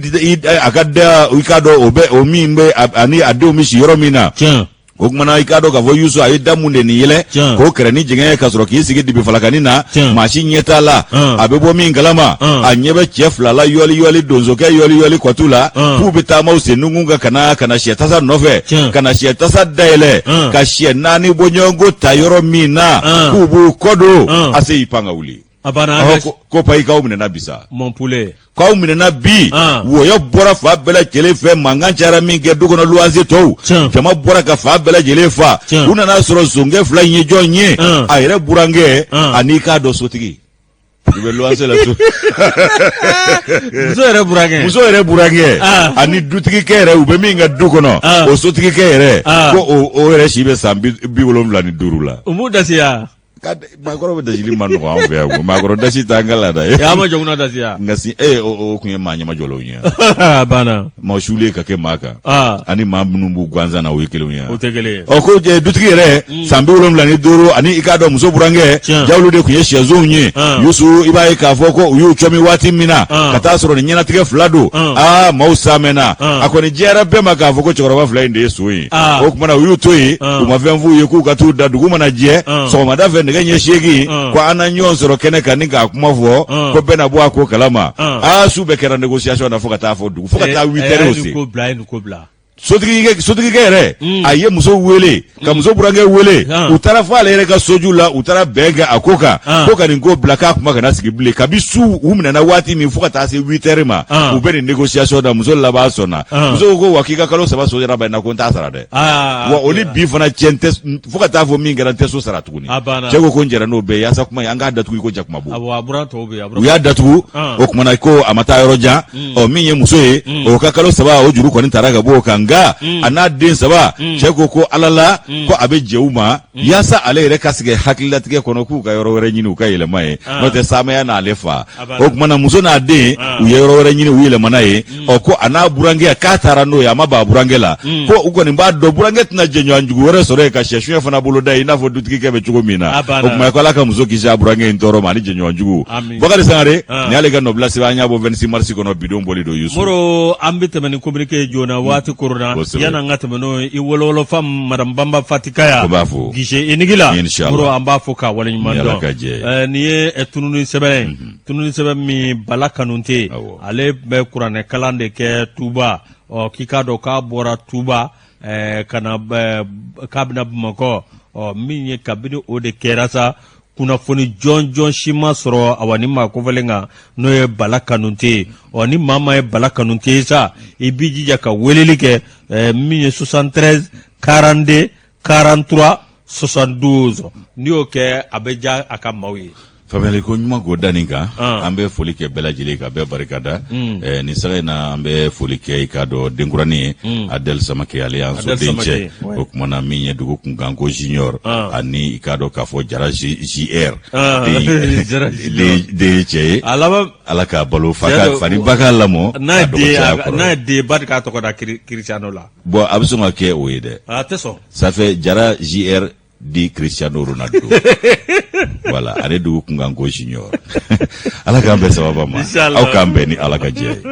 Speaker 2: akada ikado obe omimbe ani ado mishi yoromina okmana ikado ka vo yusu ayi damunde ni yele ko kreni jenge ka soro ki sigi dibi falakani na mashi nyeta la abebo min galama anyebe chef la yoli donzo ke yoli kwatula pubita mause nungunga kana shetasa nove kana shetasa daile ka shenani bonyongo tayoro mina kubu kodo ase ipanga uli
Speaker 1: abana
Speaker 2: ko pai ka umne na bisa
Speaker 1: mon poulet
Speaker 2: ka umne na bi wo yo bora fa bela jele fe mangan chara min ge dugono luanzi to jama bora ka fa bela jele fa una na soro zonge fla nye jonye ayre burange anika do sotigi ibe luanzi la tu muso ere burange ani dutigi kere ube minga dugono o sotigi kere ko o ere shibe sambi bi wolomla ni durula
Speaker 1: umuda siya
Speaker 2: magoro da jili manu ko ambe ago magoro da shi tangala da
Speaker 1: ya ma jongna da siya
Speaker 2: ngasi o kunye manya majolo nya
Speaker 1: bana
Speaker 2: ma shule ka ke maka ani mambunu bu gwanza na wekelo nya
Speaker 1: o tegele
Speaker 2: o ko je dutigere sambi wolom la ni doro ani ikado muso burange jawlu de kunye shi zonye yusu ibai ka foko uyu chomi wati mina kata soro ni nyana tige flado mausa mena akoni jera be maka foko choro ba fly inde soyi o kuma uyu toyi umavemvu yeku katu da duguma na je so madave genye shegi kwa ananyo soro kene kaninga kumavo ko bena bwa ko kalama su bekera negotiation na foka ta fo du foka ta 8 aussi
Speaker 1: ko bla
Speaker 2: sotigi kere aye muso wele ka muso burange wele utara fa le ka sojula utara bega akoka ko kan ngo blaka kuma kana sigibile kabisu umna na wati mi foka ta se 8 ma ubeni negotiation da muso la ba sona muso go wakika kalo saba so raba na ko ta sarade wa oli bi fana chente foka ta fo mi garante so saratu ni chego ko njera no be yasa kuma yanga datu ko jakuma bu
Speaker 1: abo buranto be
Speaker 2: ya datu o kuma na ko amata yoroja o minye muso e o kakalo saba o juru ko ni taraga bo kanga ana din saba cheko ko alala ko abe jeuma yasa ale re kasige hakilatike kono ku ka yoro were nyinu ka ile mai no te sama ya na alefa o kuma na muso na de u yoro were nyinu ile manaye o ko ana burange ka tarano ya maba burangela ko uko ni ba do burange tna jenyo anjugu were sore ka sheshu fana bolo dai ina fo dutiki ke be chugo mina o kuma ko la ka muso ki ja burange ntoro mani jenyo anjugu bokari sangare ni ale ga no blasi ba nya bo 26 mars kono bidon boli do yusu
Speaker 1: moro ambite mani communique jona wati corona yana ngata mano I wololo fam madam bamba fatikaya gishe inigila muro amba foka wala nyimando niye tununi sebe mi balaka nunte ale be kurane kalande ke tuba o kikado ka bora tuba kana kabna bumako o minye kabini ode kerasa kuna foni John shima soro awani ma ko valenga no e balaka nunte o ni mama e balaka nunte sa ibiji jaka welelike 73 42 43 72 ni oke abeja akamawi
Speaker 2: famele ko nyuma go daninga ambe folike bela jile ka be barikada ni sare na ambe folike ka do dengurani adel samake alliance denche okmona minye dugo kungango junior ani ikado ka fo jara JR de che alaka balo faka fani bakala mo na de bad ka to ko da Cristiano la bo absunga ke oyede teso ça fait jara JR di Cristiano Ronaldo voilà ale du kungango junior ala kambe sababa ma au kambe ni ala kaje